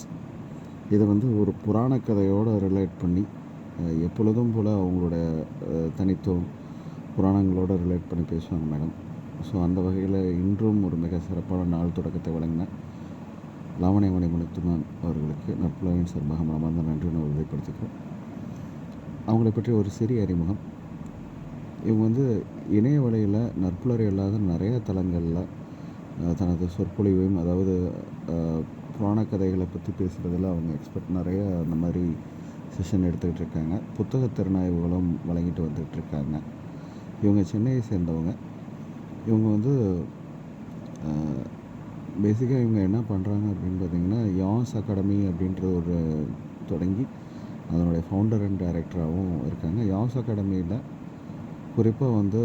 இதை வந்து ஒரு புராண கதையோடு ரிலேட் பண்ணி எப்பொழுதும் போல் அவங்களோட தனித்துவம் புராணங்களோடு ரிலேட் பண்ணி பேசுவாங்க மேடம். ஸோ அந்த வகையில் இன்றும் ஒரு மிக சிறப்பான நாள் தொடக்கத்தை வழங்கின லாவண்யமணி முனித்துமான் அவர்களுக்கு நற்புலவின் சார்பாக மனமார்ந்த நன்றி நான் உறுதிப்படுத்திக்கிறேன். அவங்கள பற்றி ஒரு சிறிய அறிமுகம். இவங்க வந்து இணைய வழியில் நற்புலரி அல்லாத நிறைய தளங்களில் தனது சொற்பொழிவையும், அதாவது புராண கதைகளை பற்றி பேசுகிறதுல அவங்க எக்ஸ்பர்ட். நிறைய அந்த மாதிரி செஷன் எடுத்துக்கிட்டு இருக்காங்க. புத்தக திறனாய்வுகளும் வழங்கிட்டு வந்துகிட்ருக்காங்க. இவங்க சென்னையை சேர்ந்தவங்க. இவங்க வந்து பேசிக்காக இவங்க என்ன பண்ணுறாங்க அப்படின்னு பார்த்திங்கன்னா, யாஸ் அகாடமி அப்படின்ற ஒரு தொடங்கி அதனுடைய ஃபவுண்டர் அண்ட் டைரக்டராகவும் இருக்காங்க. யாஸ் அகாடமியில் குறிப்பாக வந்து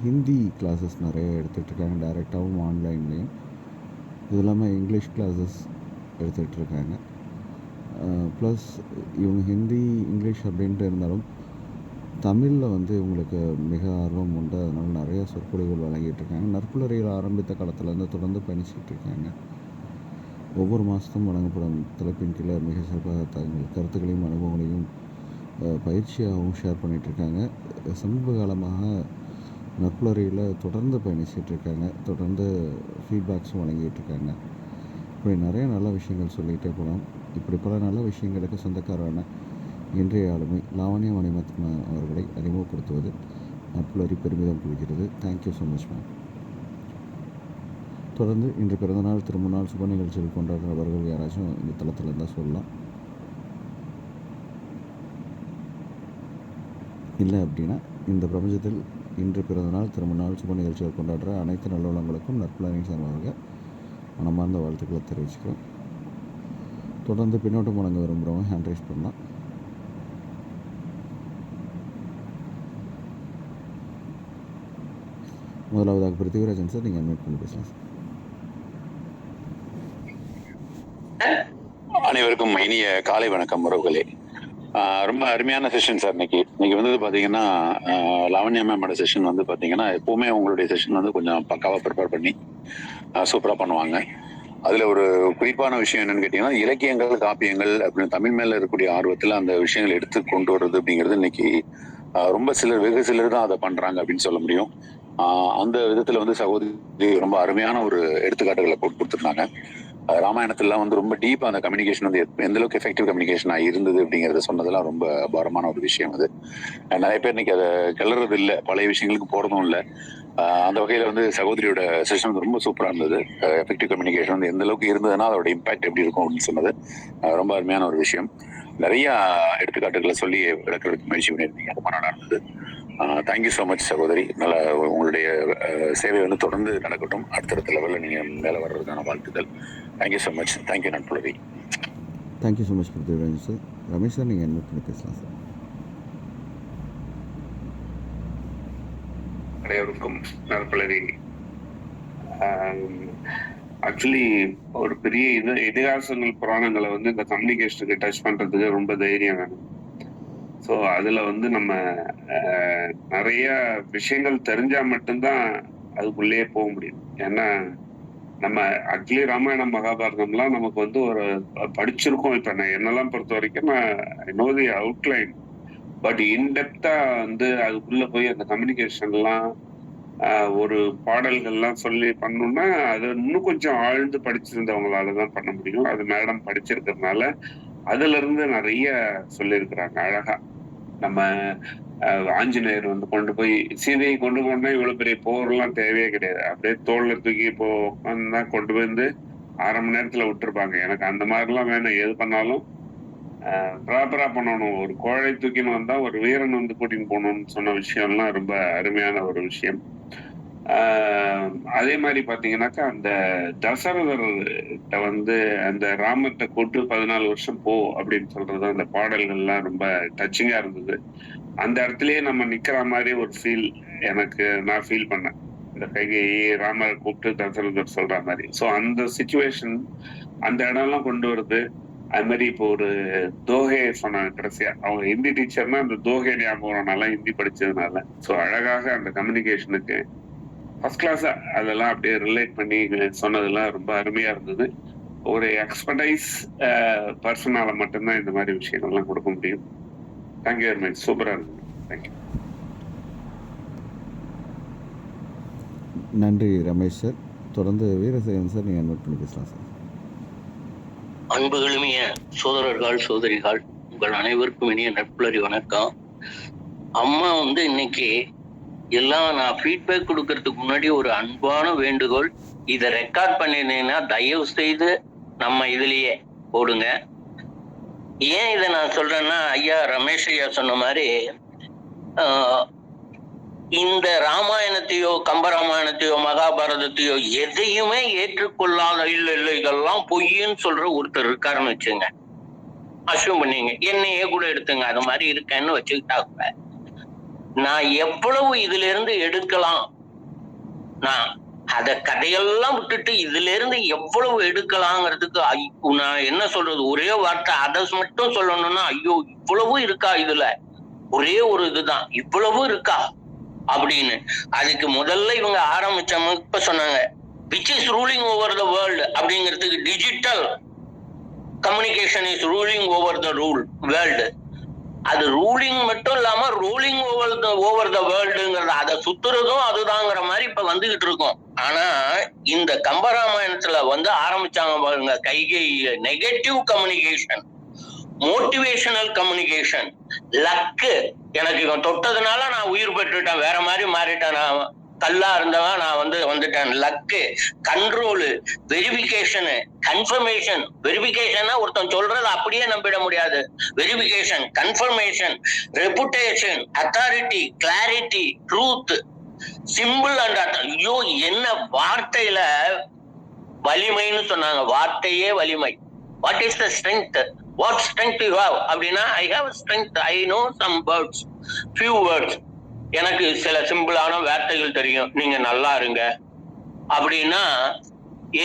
ஹிந்தி கிளாஸஸ் நிறைய எடுத்துகிட்ருக்காங்க, டைரெக்டாகவும் ஆன்லைன்லேயும். இது இல்லாமல் இங்கிலீஷ் கிளாஸஸ் எடுத்துகிட்ருக்காங்க. ப்ளஸ் இவங்க ஹிந்தி, இங்கிலீஷ் அப்படின்ட்டு இருந்தாலும் தமிழில் வந்து இவங்களுக்கு மிக ஆர்வம் உண்டு. அதனால் நிறையா சொற்பொழிவுகள் வழங்கிட்டுருக்காங்க. நற்புலரியில் ஆரம்பித்த காலத்துலேருந்து தொடர்ந்து பயணிச்சிட்ருக்காங்க. ஒவ்வொரு மாதத்தும் வழங்கப்படும் தலைப்பின் கீழே மிக சிறப்பாக தங்கள் கருத்துக்களையும் அனுபவங்களையும் பயிற்சியாகவும் ஷேர் பண்ணிகிட்ருக்காங்க. சமீப காலமாக நற்புலரியில் தொடர்ந்து பயணிச்சிட்ருக்காங்க. தொடர்ந்து ஃபீட்பேக்ஸும் வழங்கிட்டுருக்காங்க. இப்படி நிறைய நல்ல விஷயங்கள் சொல்லிகிட்டே போகலாம். இப்படி பல நல்ல விஷயங்களுக்கு சொந்தக்காரான இன்றைய ஆளுமை லாவண்யா மணிமத்மா அவர்களை அறிமுகப்படுத்துவது நற்புலரி பெருமிதம் கொள்கிறது. Thank you so much ma'am. தொடர்ந்து இன்று பிறந்தநாள், திருமணநாள், சுப நிகழ்ச்சிகள் கொண்டாடுறவர்கள் யாராச்சும் இந்த தளத்தில் இருந்தால் சொல்லலாம். இல்லை அப்படின்னா இந்த பிரபஞ்சத்தில் இன்று பிறந்தநாள், திருமணநாள், சுப நிகழ்ச்சிகள் கொண்டாடுற அனைத்து நல்லுள்ளங்களுக்கும் நற்புலரின் சார்பாக மனமார்ந்த வாழ்த்துக்களை தெரிவிச்சுக்கிறோம். தொடர்ந்து பின்னோட்டம் வழங்க விரும்புகிறவங்க ஹேண்ட் ரைஸ் பண்ணலாம். முதலாவதாக பிருத்திவிராஜன் சார், நீங்கள் அட்மிட் பண்ணி பேசலாம் சார். அனைவருக்கும் இனிய காலை வணக்கம் உறவுகளே. ரொம்ப அருமையான செஷன் சார். இன்னைக்கு வந்து பாத்தீங்கன்னா லாவண்யா மேமோட செஷன் வந்து பாத்தீங்கன்னா எப்பவுமே உங்களுடைய செஷன் வந்து கொஞ்சம் பக்காவா ப்ரிப்பேர் பண்ணி சூப்பரா பண்ணுவாங்க. அதுல ஒரு குறிப்பான விஷயம் என்னன்னு கேட்டீங்கன்னா, இலக்கியங்கள், காப்பியங்கள் அப்படின்னு தமிழ் மேல இருக்கக்கூடிய ஆர்வத்துல அந்த விஷயங்கள் எடுத்து கொண்டு வர்றது அப்படிங்கிறது இன்னைக்கு ரொம்ப வெகு சிலர் தான் அதை பண்றாங்க அப்படின்னு சொல்ல முடியும். அந்த விதத்துல வந்து சகோதரி ரொம்ப அருமையான ஒரு எடுத்துக்காட்டுகளை கொடுத்துருந்தாங்க. ராமாயணத்துல வந்து ரொம்ப டீப்பா அந்த கம்யூனிகேஷன் வந்து எந்த அளவுக்கு எஃபெக்டிவ் கம்யூனிகேஷனா இருந்தது அப்படிங்கறத சொன்னதெல்லாம் ரொம்ப பாரமான ஒரு விஷயம் அது. நிறைய பேர் இன்னைக்கு அதை கிளறது இல்லை, பழைய விஷயங்களுக்கு போறதும் இல்லை. அந்த வகையில வந்து சகோதரியோட செஷன் வந்து ரொம்ப சூப்பரா இருந்தது. எஃபெக்டிவ் கம்யூனிகேஷன் வந்து எந்த அளவுக்கு இருந்ததுன்னா அதோட இம்பாக்ட் எப்படி இருக்கும் அப்படின்னு சொன்னது ரொம்ப அருமையான ஒரு விஷயம். நிறைய எடுத்துக்காட்டுகளை சொல்லி விளக்குறதுக்கு முயற்சி பண்ணியிருந்தீங்க, ரொம்ப நல்லா இருந்தது. தேங்க்யூ ஸோ மச் சகோதரி. நல்ல உங்களுடைய சேவை வந்து தொடர்ந்து நடக்கட்டும். அடுத்தடுத்த லெவலில் நீங்கள் மேலே வர்றதுக்கான வாழ்த்துக்கள். Thank you so much. தேங்க்யூ நட்புலவி. Thank you so much Prithviraj sir. Ramesh sir, நீங்கள் என்ன பண்ணி பேசலாம் சார். அனைவருக்கும் நற்பலவி. ஆக்சுவலி ஒரு பெரிய இதிகாசங்கள், புராணங்களை வந்து இந்த கம்யூனிகேஷனுக்கு டச் பண்றதுக்கு ரொம்ப தைரியம் வேணும். ஸோ அதுல வந்து நம்ம நிறைய விஷயங்கள் தெரிஞ்சா மட்டும்தான் அதுக்குள்ளேயே போக முடியும். ஏன்னா நம்ம ஆக்சுவலி ராமாயணம், மகாபாரதம்லாம் நமக்கு வந்து ஒரு படிச்சிருக்கோம். இப்ப நான் என்னெல்லாம் பொறுத்த வரைக்கும் நான் நோ தி அவுட்லைன், பட் இன்டெப்தா வந்து அதுக்குள்ள போய் அந்த கம்யூனிகேஷன்லாம் ஒரு பாடல்கள்லாம் சொல்லி பண்ணணும்னா அது இன்னும் கொஞ்சம் ஆழ்ந்து படிச்சிருந்தவங்களாலதான் பண்ண முடியும். அது மேடம் படிச்சிருக்கிறதுனால அதுல இருந்து நிறைய சொல்லியிருக்கிறாங்க அழகா. நம்ம ஆஞ்சநேயர் வந்து கொண்டு போய் சீதையை கொண்டு போனா இவ்வளவு பெரிய போர்லாம் தேவையே கிடையாது. அப்படியே தோல்ல தூக்கி இப்போ உட்காந்துனா கொண்டு வந்து 1/2 மணி நேரத்துல விட்டுருப்பாங்க. எனக்கு அந்த மாதிரிலாம் வேணும். எது பண்ணாலும் ப்ராப்பரா பண்ணணும். ஒரு கோழை தூக்கின்னு வந்தா ஒரு வீரன் வந்து கூட்டின்னு போகணும்னு சொன்ன விஷயம்லாம் ரொம்ப அருமையான ஒரு விஷயம். அதே மாதிரி பாத்தீங்கன்னாக்கா அந்த தசரதர் வந்து அந்த ராமத்தை கூட்டு 14 வருஷம் போ அப்படின்னு சொல்றது அந்த பாடல்கள்லாம் ரொம்ப டச்சிங்கா இருந்தது. அந்த இடத்துலயே நம்ம நிக்கிற மாதிரி ஒரு ஃபீல் நான் ஃபீல் பண்ணேன். இந்த கைகை ராமரை கூப்பிட்டு தசரதர் சொல்ற மாதிரி. ஸோ அந்த சிச்சுவேஷன், அந்த இடம்லாம் கொண்டு வருது. அது மாதிரி இப்போ ஒரு தோகை சொன்னாங்க கடைசியா. அவங்க ஹிந்தி டீச்சர்னா அந்த தோகை ஞாபகம் நல்லா ஹிந்தி படிச்சதுனால. ஸோ அழகாக அந்த கம்யூனிகேஷனுக்கு ஃபர்ஸ்ட் கிளாஸா அதெல்லாம் அப்படியே ரிலேட் பண்ணி சொன்னதெல்லாம் ரொம்ப அருமையா இருந்தது. ஒரு எக்ஸ்பர்டைஸ் பர்சனால மட்டும்தான் இந்த மாதிரி விஷயங்கள்லாம் கொடுக்க முடியும். Thank you very much. சூப்பரா இருந்தது. தேங்க்யூ. நன்றி ரமேஷ் சார். தொடர்ந்து வீரசேகரன் சார், நீங்கள் நோட் பண்ணி பேசலாம் சார். அன்புகளுமிய சோதரர்கள், சோதரிகள், உங்கள் அனைவருக்கும் இனிய நட்புலரி வணக்கம். அம்மா வந்து இன்னைக்கு எல்லாம் நான் ஃபீட்பேக் கொடுக்கறதுக்கு முன்னாடி ஒரு அன்பான வேண்டுகோள். இதை ரெக்கார்ட் பண்ணிருந்தீங்கன்னா தயவு செய்து நம்ம இதுலயே போடுங்க. ஏன் இதை நான் சொல்றேன்னா, ஐயா ரமேஷ் ஐயா சொன்ன மாதிரி இந்த ராமாயணத்தையோ கம்பராமாயணத்தையோ மகாபாரதத்தையோ எதையுமே ஏற்றுக்கொள்ளாத இல்லை இதெல்லாம் பொய்ன்னு சொல்ற ஒருத்தர் இருக்காருன்னு வச்சுங்க, அஷ்யூம் பண்ணீங்க, என்னையே கூட எடுத்துங்க, அது மாதிரி இருக்கேன்னு வச்சுக்கிட்டாங்க. நான் எவ்வளவு இதுல இருந்து எடுக்கலாம், நான் அத கதையெல்லாம் விட்டுட்டு இதுல இருந்து எவ்வளவு எடுக்கலாங்கிறதுக்கு நான் என்ன சொல்றது, ஒரே வார்த்தை அதை மட்டும் சொல்லணும்னா, ஐயோ இவ்வளவு இருக்கா இதுல, ஒரே ஒரு இதுதான் இவ்வளவு இருக்கா அப்படின்னு. அதுக்கு முதல்ல இவங்க ஆரம்பிச்சவங்க இப்ப சொன்னாங்க, which is ruling over the world அப்படிங்கிறதுக்கு digital communication is ruling over the world. அது ரூலிங் மட்டும் இல்லாம ரோலிங் ஓவர் த வேர்ல்டுங்கிறது, அதை சுத்துறதும் அதுதாங்கிற மாதிரி இப்ப வந்துகிட்டு இருக்கோம். ஆனா இந்த கம்பராமாயணத்துல வந்து ஆரம்பிச்சாங்க பாருங்க, கைகை negative communication, motivational communication, luck, எனக்கு இவன் தொட்டதுனால நான் உயிர் பெற்றுட்டேன், வேற மாதிரி மாறிட்டேன், நான் கல்லா இருந்தவன் நான் வந்துட்டேன், லக்கு, கண்ட்ரோலு, வெரிஃபிகேஷனு, கன்ஃபர்மேஷன். வெரிஃபிகேஷன்னா ஒருத்தன் சொல்றது அப்படியே நம்பிட முடியாது. Verification, confirmation, reputation, authority, clarity, truth, simple and ஐயோ என்ன வார்த்தையில வலிமைன்னு சொன்னாங்க. வார்த்தையே வலிமை. What is the strength? What strength you have அப்படின்னா, I have strength, I know some words, few words, எனக்கு சில சிம்பிளான வார்த்தைகள் தெரியும், நீங்க நல்லா இருங்க அப்படின்னா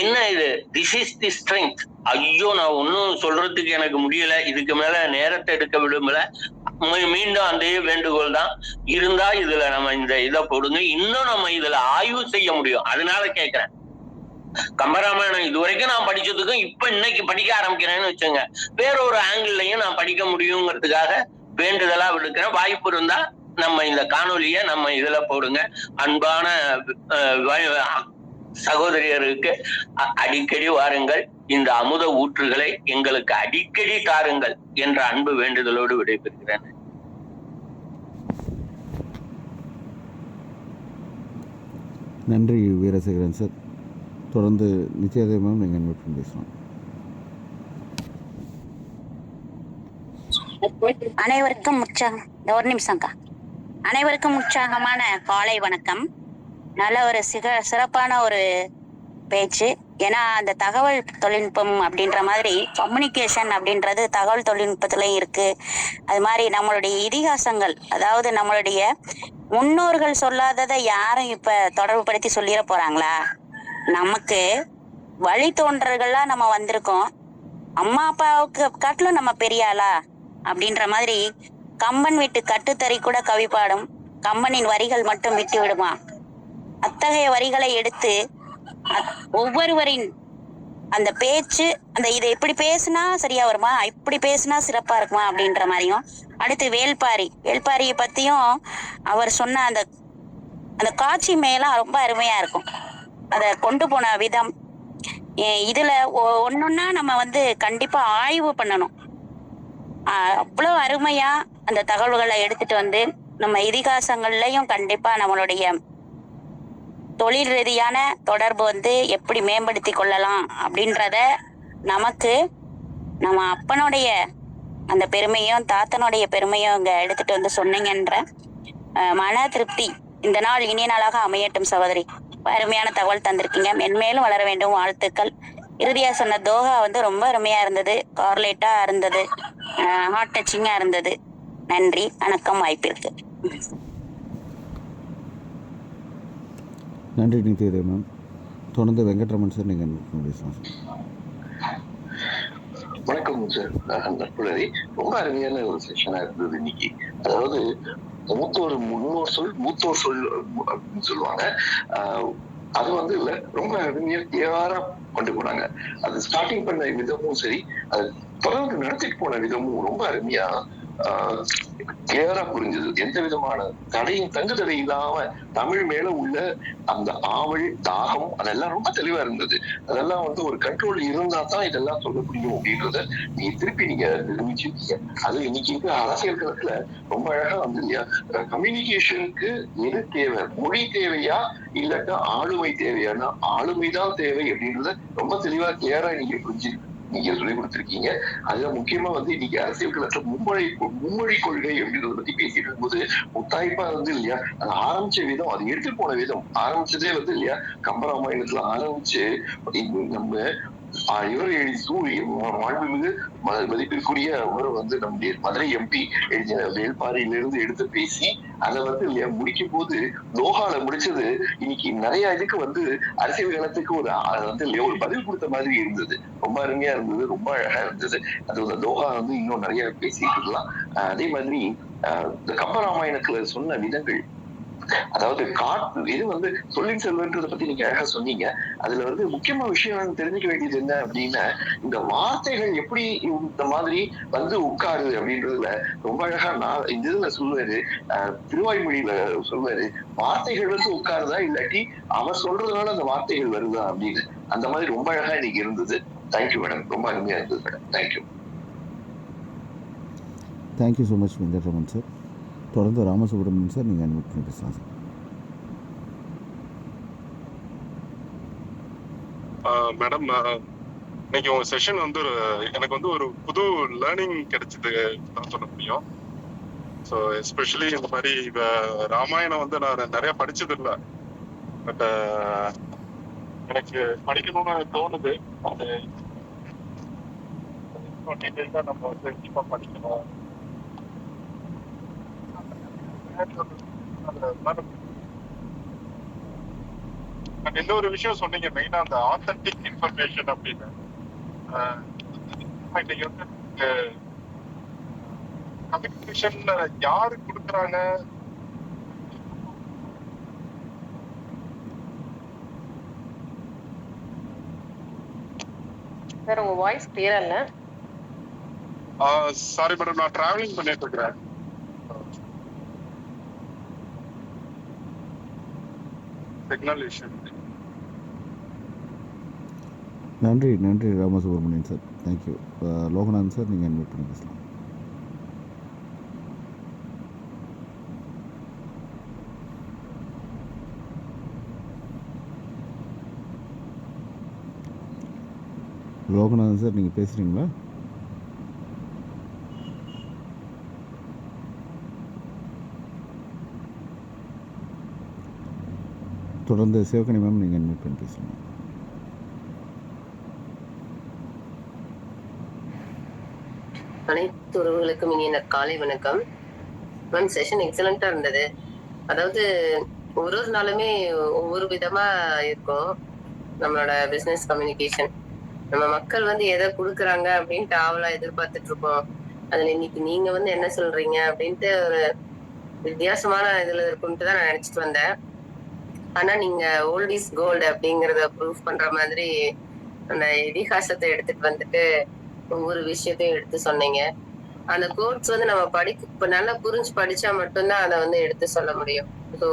என்ன இது, திஸ் இஸ் தி ஸ்ட்ரென்த். ஐயோ, நான் ஒன்னும் சொல்றதுக்கு எனக்கு முடியல, இதுக்கு மேல நேரத்தை எடுக்க விரும்பல. மீண்டும் அதே வேண்டுகோள் தான். இருந்தா இதுல நம்ம இந்த இதை போடுங்க, இன்னும் நம்ம இதுல ஆய்வு செய்ய முடியும். அதனால கேட்கிறேன். கம்பராமாயணம் இதுவரைக்கும் நான் படிச்சதுக்கும் இப்ப இன்னைக்கு படிக்க ஆரம்பிக்கிறேன்னு வச்சுங்க, வேற ஒரு ஆங்கிள்லயும் நான் படிக்க முடியுங்கிறதுக்காக வேண்டுதலா விடுக்கிறேன். வாய்ப்பு இருந்தா நம்ம இந்த காணொலிய நம்ம இதுல போடுங்க. அன்பான சகோதரியருக்கு அடிக்கடி வாருங்கள், இந்த அமுத ஊற்றுகளை எங்களுக்கு அடிக்கடி தாருங்கள் என்ற அன்பு வேண்டுதலோடு விடைபெறுகிறேன். நன்றி வீரசேகரன் சார். தொடர்ந்து நித்யாதேவி மேம் நீங்கள் இன்வைட் பேசலாம். அனைவருக்கும் ஒரு நிமிஷம்க்கா. அனைவருக்கும் உற்சாகமான காலை வணக்கம். நல்ல ஒரு சிறப்பான ஒரு பேச்சு. ஏன்னா அந்த தகவல் தொழில்நுட்பம் அப்படின்ற மாதிரி கம்யூனிகேஷன் அப்படின்றது தகவல் தொழில்நுட்பத்திலையும் இருக்கு. அது மாதிரி நம்மளுடைய இதிகாசங்கள், அதாவது நம்மளுடைய முன்னோர்கள் சொல்லாததை யாரும் இப்ப தொடர்பு படுத்தி சொல்லிட போறாங்களா? நமக்கு வழித்தோன்றல்கள்லாம் நம்ம வந்திருக்கோம். அம்மா அப்பாவுக்கு காட்டிலும் நம்ம பெரிய ஆளா அப்படின்ற மாதிரி கம்பன் வீட்டு கட்டுத்தறி கூட கவி பாடும், கம்பனின் வரிகள் மட்டும் விட்டு விடுமா? அத்தகைய வரிகளை எடுத்து ஒவ்வொருவரின் அந்த பேச்சு, அந்த இதை இப்படி பேசுனா சரியா வருமா, இப்படி பேசுனா சிறப்பா இருக்குமா அப்படின்ற மாதிரியும். அடுத்து வேள்பாரியை பத்தியும் அவர் சொன்ன அந்த அந்த காட்சி மேலாம் ரொம்ப அருமையா இருக்கும். அதை கொண்டு போன விதம், இதுல ஒன்னொன்னா நம்ம கண்டிப்பா ஆய்வு பண்ணணும். அவ்வளவு அருமையா அந்த தகவல்களை எடுத்துட்டு நம்ம இதிகாசங்கள்லயும் கண்டிப்பா நம்மளுடைய தொழில் ரீதியான தொடர்பு எப்படி மேம்படுத்தி கொள்ளலாம் அப்படின்றத நமக்கு நம்ம அப்பனுடைய அந்த பெருமையும் தாத்தனுடைய பெருமையும் இங்க எடுத்துட்டு சொன்னீங்கன்ற மன திருப்தி. இந்த நாள் இனிய நாளாக அமையட்டும் சகோதரி. அருமையான தகவல் தந்திருக்கீங்க, மென்மேலும் வளர வேண்டும், வாழ்த்துக்கள். இறுதியா சொன்ன தோகா ரொம்ப அருமையா இருந்தது, கார்லேட்டா இருந்தது, ஹார்ட் டச்சிங்கா இருந்தது. நன்றி, வணக்கம், வாய்ப்பிற்கு. நன்றி நித்யாதேவி மேம். தொடர்ந்து வெங்கட்ரமன் சார் நீங்கள் இன்வைட் பேசலாம் சார். வணக்கம் சார். நட்புலரி ரொம்ப அருமையான ஒரு செஷனா இருந்தது இன்னைக்கு. அதாவது முன்னோர் சொல் அப்படின்னு சொல்லுவாங்க. அது இல்ல, ரொம்ப அருமையா கொண்டு போனாங்க. அது ஸ்டார்டிங் பண்ண விதமும் சரி, அது தொடர்ந்து நடத்திட்டு போன விதமும் ரொம்ப அருமையா கிளியரா புரிஞ்சது. எந்த விதமான தங்கு தடை இல்லாம தமிழ் மேல உள்ள அந்த ஆவல், தாகம் அதெல்லாம் ரொம்ப தெளிவா இருந்தது. அதெல்லாம் ஒரு கண்ட்ரோல் இருந்தா தான் இதெல்லாம் சொல்ல முடியும் அப்படின்றத நீங்க நிரூபிச்சிருக்கீங்க. அது இன்னைக்கு இருக்கிற அரசியல் களத்துல ரொம்ப அழகா இல்லையா, கம்யூனிகேஷனுக்கு எது தேவை, மொழி தேவையா இல்லாட்டா ஆளுமை தேவையானா ஆளுமைதான் தேவை அப்படின்றத ரொம்ப தெளிவா கிளியரா நீங்க சொல்லிக் கொடுத்திருக்கீங்க. அதுல முக்கியமா இன்னைக்கு அரசியல் களத்துல மும்மொழி கொள்கை அப்படின்றத பத்தி பேசிட்டு இருக்கும்போது முத்தாய்ப்பா இல்லையா, அது ஆரம்பிச்ச விதம், அது எடுத்து போன விதம், ஆரம்பிச்சதே இல்லையா கம்பராமாயணத்துல ஆரம்பிச்சு நம்ம மாண்புமிகு மதிப்பிற்குரிய அவர் நம்முடைய மதுரை எம்பி எழுதின வேள்பாரியிலிருந்து எடுத்து பேசி அதை இல்லையா முடிக்கும் போது தோஹால முடிச்சது இன்னைக்கு நிறைய இதுக்கு அரசியல் களத்துக்கு இல்லையா ஒரு பதில் கொடுத்த மாதிரி இருந்தது. ரொம்ப அருமையா இருந்தது, ரொம்ப அழகா இருந்தது. அது தோஹா இன்னும் நிறைய பேசிட்டு இருக்கலாம். அதே மாதிரி இந்த கம்பராமாயணத்துல சொன்ன விதங்கள், அதாவது இது சொல்லின் செல்வன்றதை பத்தி நீங்க அழகா சொன்னீங்க. அதுல முக்கியமான விஷயம் தெரிஞ்சுக்க வேண்டியது என்ன அப்படின்னா, இந்த வார்த்தைகள் எப்படி இந்த மாதிரி உட்காருது அப்படின்றதுல ரொம்ப அழகா இந்த இதுல சொல்லுவாரு, திருவாய்மொழியில சொல்லுவாரு, வார்த்தைகள் உட்காருதா இல்லாட்டி அவர் சொல்றதுனால அந்த வார்த்தைகள் வருதா அப்படின்னு. அந்த மாதிரி ரொம்ப அழகா இன்னைக்கு இருந்தது. தேங்க்யூ மேடம், ரொம்ப அருமையா இருந்தது madam. Thank you. Thank you so much Venkatraman sir. தொடர்ந்து ராமசுப்ரமணியன் சார் நீங்கள் இன்வைட் பண்ணி பேசலாம் சார். மேடம், இன்னைக்கு உங்க செஷன் எனக்கு ஒரு புது லேர்னிங் கிடைச்சது தான் சொல்ல முடியும். ஸோ எஸ்பெஷலி இந்த மாதிரி ராமாயணம் நான் நிறைய படிச்சது இல்லை, பட் எனக்கு படிக்கணும்னு தோணுது. அது டீட்டெயிலா நம்ம கண்டிப்பா படிக்கணும். அண்ட் இந்த ஒரு விஷயம் சொன்னீங்க மெயினா அந்த ஆத்தென்டிக் இன்ஃபர்மேஷன் அப்படின்னு. இன்னைக்கு வந்து கம்யூனிகேஷன் யாரு கொடுக்குறாங்க? சார் உங்க வாய்ஸ் கிளியரா இல்ல. சாரி மேடம், நான் டிராவலிங் பண்ணிட்டு இருக்கிறேன். Signal issue. நன்றி நன்றி Ramasubramanian sir, thank you. Loganathan sir, நீங்கள் அன்வைட் பண்ணி பேசலாம். லோகநாதன் சார், நீங்கள் பேசுகிறீங்களா? தொடர்ந்து சிவகணி மேம், நீங்கள் அன்வைட் பண்ணி பேசலாம். அனைத்து உறவுகளுக்கும் இனிய காலை வணக்கம். மேம் செஷன் எக்ஸலண்டா இருந்தது. அதாவது ஒரு ஒரு நாளுமே ஒவ்வொரு விதமா இருக்கும் நம்மளோட பிசினஸ் கம்யூனிகேஷன். நம்ம மக்கள் வந்து எதை கொடுக்குறாங்க அப்படின்ட்டு ஆவலா எதிர்பார்த்துட்டு இருக்கோம். அதுல இன்னைக்கு நீங்க வந்து என்ன சொல்றீங்க அப்படின்ட்டு ஒரு வித்தியாசமான இதுல இருக்குன்ட்டு தான் நான் நினைச்சிட்டு வந்தேன். ஆனா நீங்க ஓல்ட் இஸ் கோல்டு அப்படிங்கறத ப்ரூவ் பண்ற மாதிரி அந்த இதிகாசத்தை எடுத்துட்டு வந்துட்டு ஒவ்வொரு விஷயத்தையும் எடுத்து சொன்னீங்க. அந்த கோட்ஸ் வந்து நம்ம இப்ப நல்லா புரிஞ்சு படிச்சா மட்டும்தான் அதை வந்து எடுத்து சொல்ல முடியும். ஸோ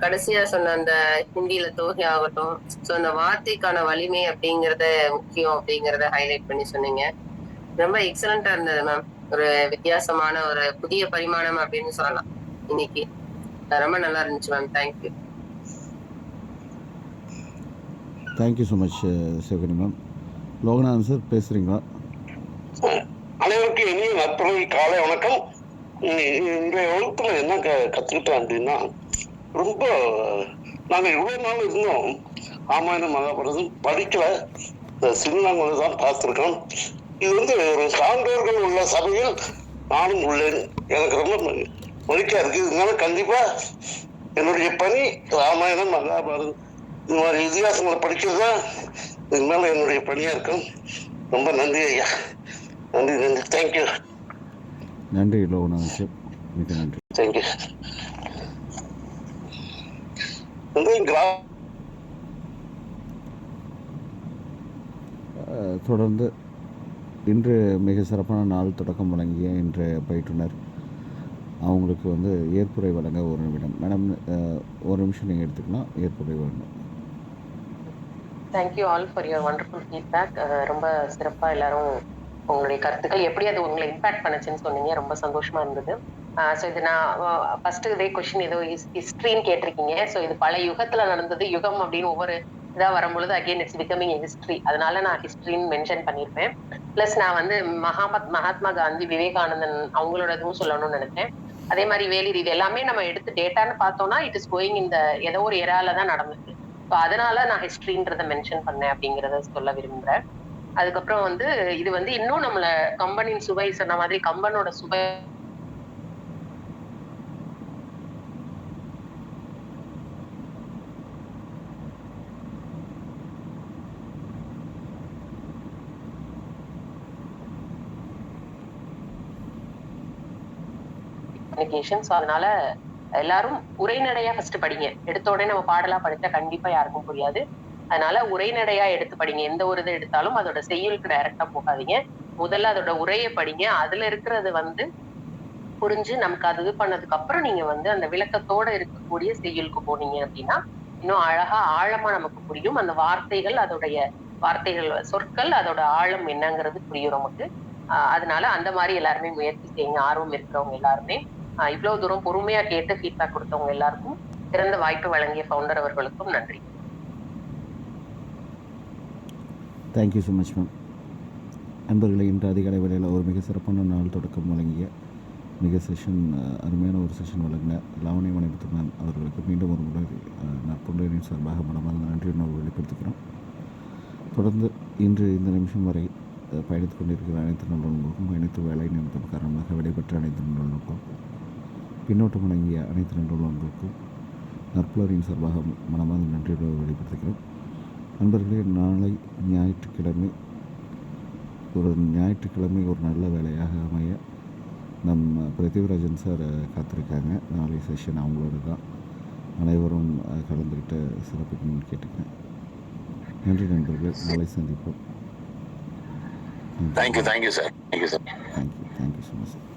கடைசியா சொன்ன அந்த ஹிந்தியில தோகை ஆகட்டும், ஸோ அந்த வார்த்தைக்கான வலிமை அப்படிங்கறத முக்கியம் அப்படிங்கறத ஹைலைட் பண்ணி சொன்னீங்க. ரொம்ப எக்ஸலண்டா இருந்தது மேம். ஒரு வித்தியாசமான ஒரு புதிய பரிமாணம் அப்படின்னு சொல்லலாம் இன்னைக்கு. ரொம்ப நல்லா இருந்துச்சு ma'am. Thank you. Thank you so much Sivagani ma'am. Loganathan sir பேசுகிறீங்களா? அனைவருக்கும் இனிய நற்பகல் காலை வணக்கம். இன்றைய வகுப்புல என்ன கத்துக்கிட்டேன் அப்படின்னா, ரொம்ப நாங்க இவ்வளவு நாள் இருந்தோம் ராமாயணம் மகாபாரதம் படிக்கல, சினிமாங்களை தான் பார்த்திருக்கோம். இது வந்து ஒரு சான்றோர்கள் உள்ள சபையில் நானும் உள்ளேன். எனக்கு ரொம்ப மகிழ்ச்சியா இருக்கு. இதனால கண்டிப்பா என்னுடைய பணி ராமாயணம் மகாபாரதம் இந்த மாதிரி இதிகாசங்களை படிக்கிறது தான் இது மேல என்னுடைய பணியா இருக்கும். ரொம்ப நன்றி ஐயா. நன்றி நன்றி. தேங்க்யூ. நன்றி லோகநாதன் சார், மிக நன்றி. தேங்க்யூ. தொடர்ந்து இன்று மிக சிறப்பான நாள் தொடக்கம் வழங்கிய இன்றைய பயிற்றுனர் அவங்களுக்கு வந்து ஏற்புரை வழங்க ஒரு நிமிடம். மேடம், ஒரு நிமிஷம் நீங்கள் எடுத்துக்கலாம், ஏற்புரை வழங்க. Thank you all for your wonderful feedback. ரொம்ப சிறப்பா எல்லாரும் உங்களுடைய கருத்துக்கள் எப்படி அது உங்களை இம்பாக்ட் பண்ணுச்சுன்னு சொன்னீங்க. ரொம்ப சந்தோஷமா இருந்தது. ஸோ இது நான் ஃபர்ஸ்ட் இதே கொஸ்டின் ஏதோ ஹிஸ்ட்ரின்னு கேட்டிருக்கீங்க. ஸோ இது பல யுகத்துல நடந்தது. யுகம் அப்படின்னு ஒவ்வொரு இதா வரும்பொழுது அகெயின் இட்ஸ் பிகமிங் ஹிஸ்ட்ரி. அதனால நான் ஹிஸ்ட்ரின்னு மென்ஷன் பண்ணியிருப்பேன். பிளஸ் நான் வந்து மகாத்மா காந்தி, விவேகானந்தன் அவங்களோட இதுவும் சொல்லணும்னு நினைச்சேன். அதே மாதிரி வேலூர், இது எல்லாமே நம்ம எடுத்து டேட்டான்னு பார்த்தோம்னா இட் இஸ் கோயிங் இந்த ஏதோ ஒரு எரால தான் நடந்துச்சு. ஸோ அதனால நான் ஹிஸ்ட்ரின்றத மென்ஷன் பண்ணேன் அப்படிங்கிறத சொல்ல விரும்புறேன். அதுக்கப்புறம் வந்து இது வந்து இன்னும் நம்மள கம்பனின் சுவை சொன்ன மாதிரி கம்பனோட சுவை கம்யூனிகேஷன். ஸோ அதனால எல்லாரும் உரைநடையா ஃபர்ஸ்ட் படிங்க. எடுத்த உடனே நம்ம பாடலா படிச்சா கண்டிப்பா யாருக்கும் புரியாது. அதனால உரைநடையா எடுத்து படிங்க. எந்த ஒரு இதை எடுத்தாலும் அதோட செய்யுளுக்கு டைரக்டா போகாதீங்க. முதல்ல அதோட உரையை படிங்க. அதுல இருக்கிறது வந்து புரிஞ்சு நமக்கு அது இது பண்ணதுக்கு அப்புறம் நீங்க வந்து அந்த விளக்கத்தோட இருக்கக்கூடிய செய்யுளுக்கு போனீங்க அப்படின்னா இன்னும் அழகா ஆழமா நமக்கு புரியும். அந்த வார்த்தைகள், அதோடைய வார்த்தைகள், சொற்கள், அதோட ஆழம் என்னங்கிறது புரியும் நமக்கு. அதனால அந்த மாதிரி எல்லாருமே முயற்சி செய்யுங்க. ஆர்வம் இருக்கிறவங்க எல்லாருமே. இவ்வளவு தூரம் பொறுமையா கேட்டு ஃபீட்பேக் கொடுத்தவங்க எல்லாருக்கும், சிறந்த வாய்ப்பு வழங்கிய ஃபவுண்டர் அவர்களுக்கும் நன்றி. Thank you so much ma'am. நண்பர்களை, இன்று அதிகாலை வேளையில் ஒரு மிக சிறப்பான நாள் தொடக்கம் வழங்கிய மிக அருமையான ஒரு செஷன் வழங்கின லாவண்ய மணிமுத்து மேம் அவர்களுக்கு மீண்டும் ஒரு முறை நற்பொருளின் சார்பாக மனமார்ந்த நன்றி உணர்வு வெளிப்படுத்துகிறோம். தொடர்ந்து இன்று இந்த நிமிஷம் வரை பயணித்துக் கொண்டிருக்கிற அனைத்து நண்பர்களுக்கும், அனைத்து வேலை நிமித்தம் காரணமாக விடைபெற்ற அனைத்து நண்பர்களுக்கும், பின்னோட்டம் வழங்கிய அனைத்து நண்பர்களுக்கும் நற்புலரின் சார்பாக மனமார்ந்த நன்றியோடு வெளிப்படுத்துகிறோம். நண்பர்களே, நாளை ஞாயிற்றுக்கிழமை ஒரு நல்ல வேலையாக அமைய நம்ம பிருத்திவிராஜன் சார் காத்திருக்காங்க. நாளை செஷன் அவங்களோட தான். அனைவரும் கலந்துக்கிட்ட சிறப்பிக்கணும்னு கேட்டுக்கிறேன். நன்றி நண்பர்களே, நாளை சந்திப்போம். Thank you sir. Thank you so much sir.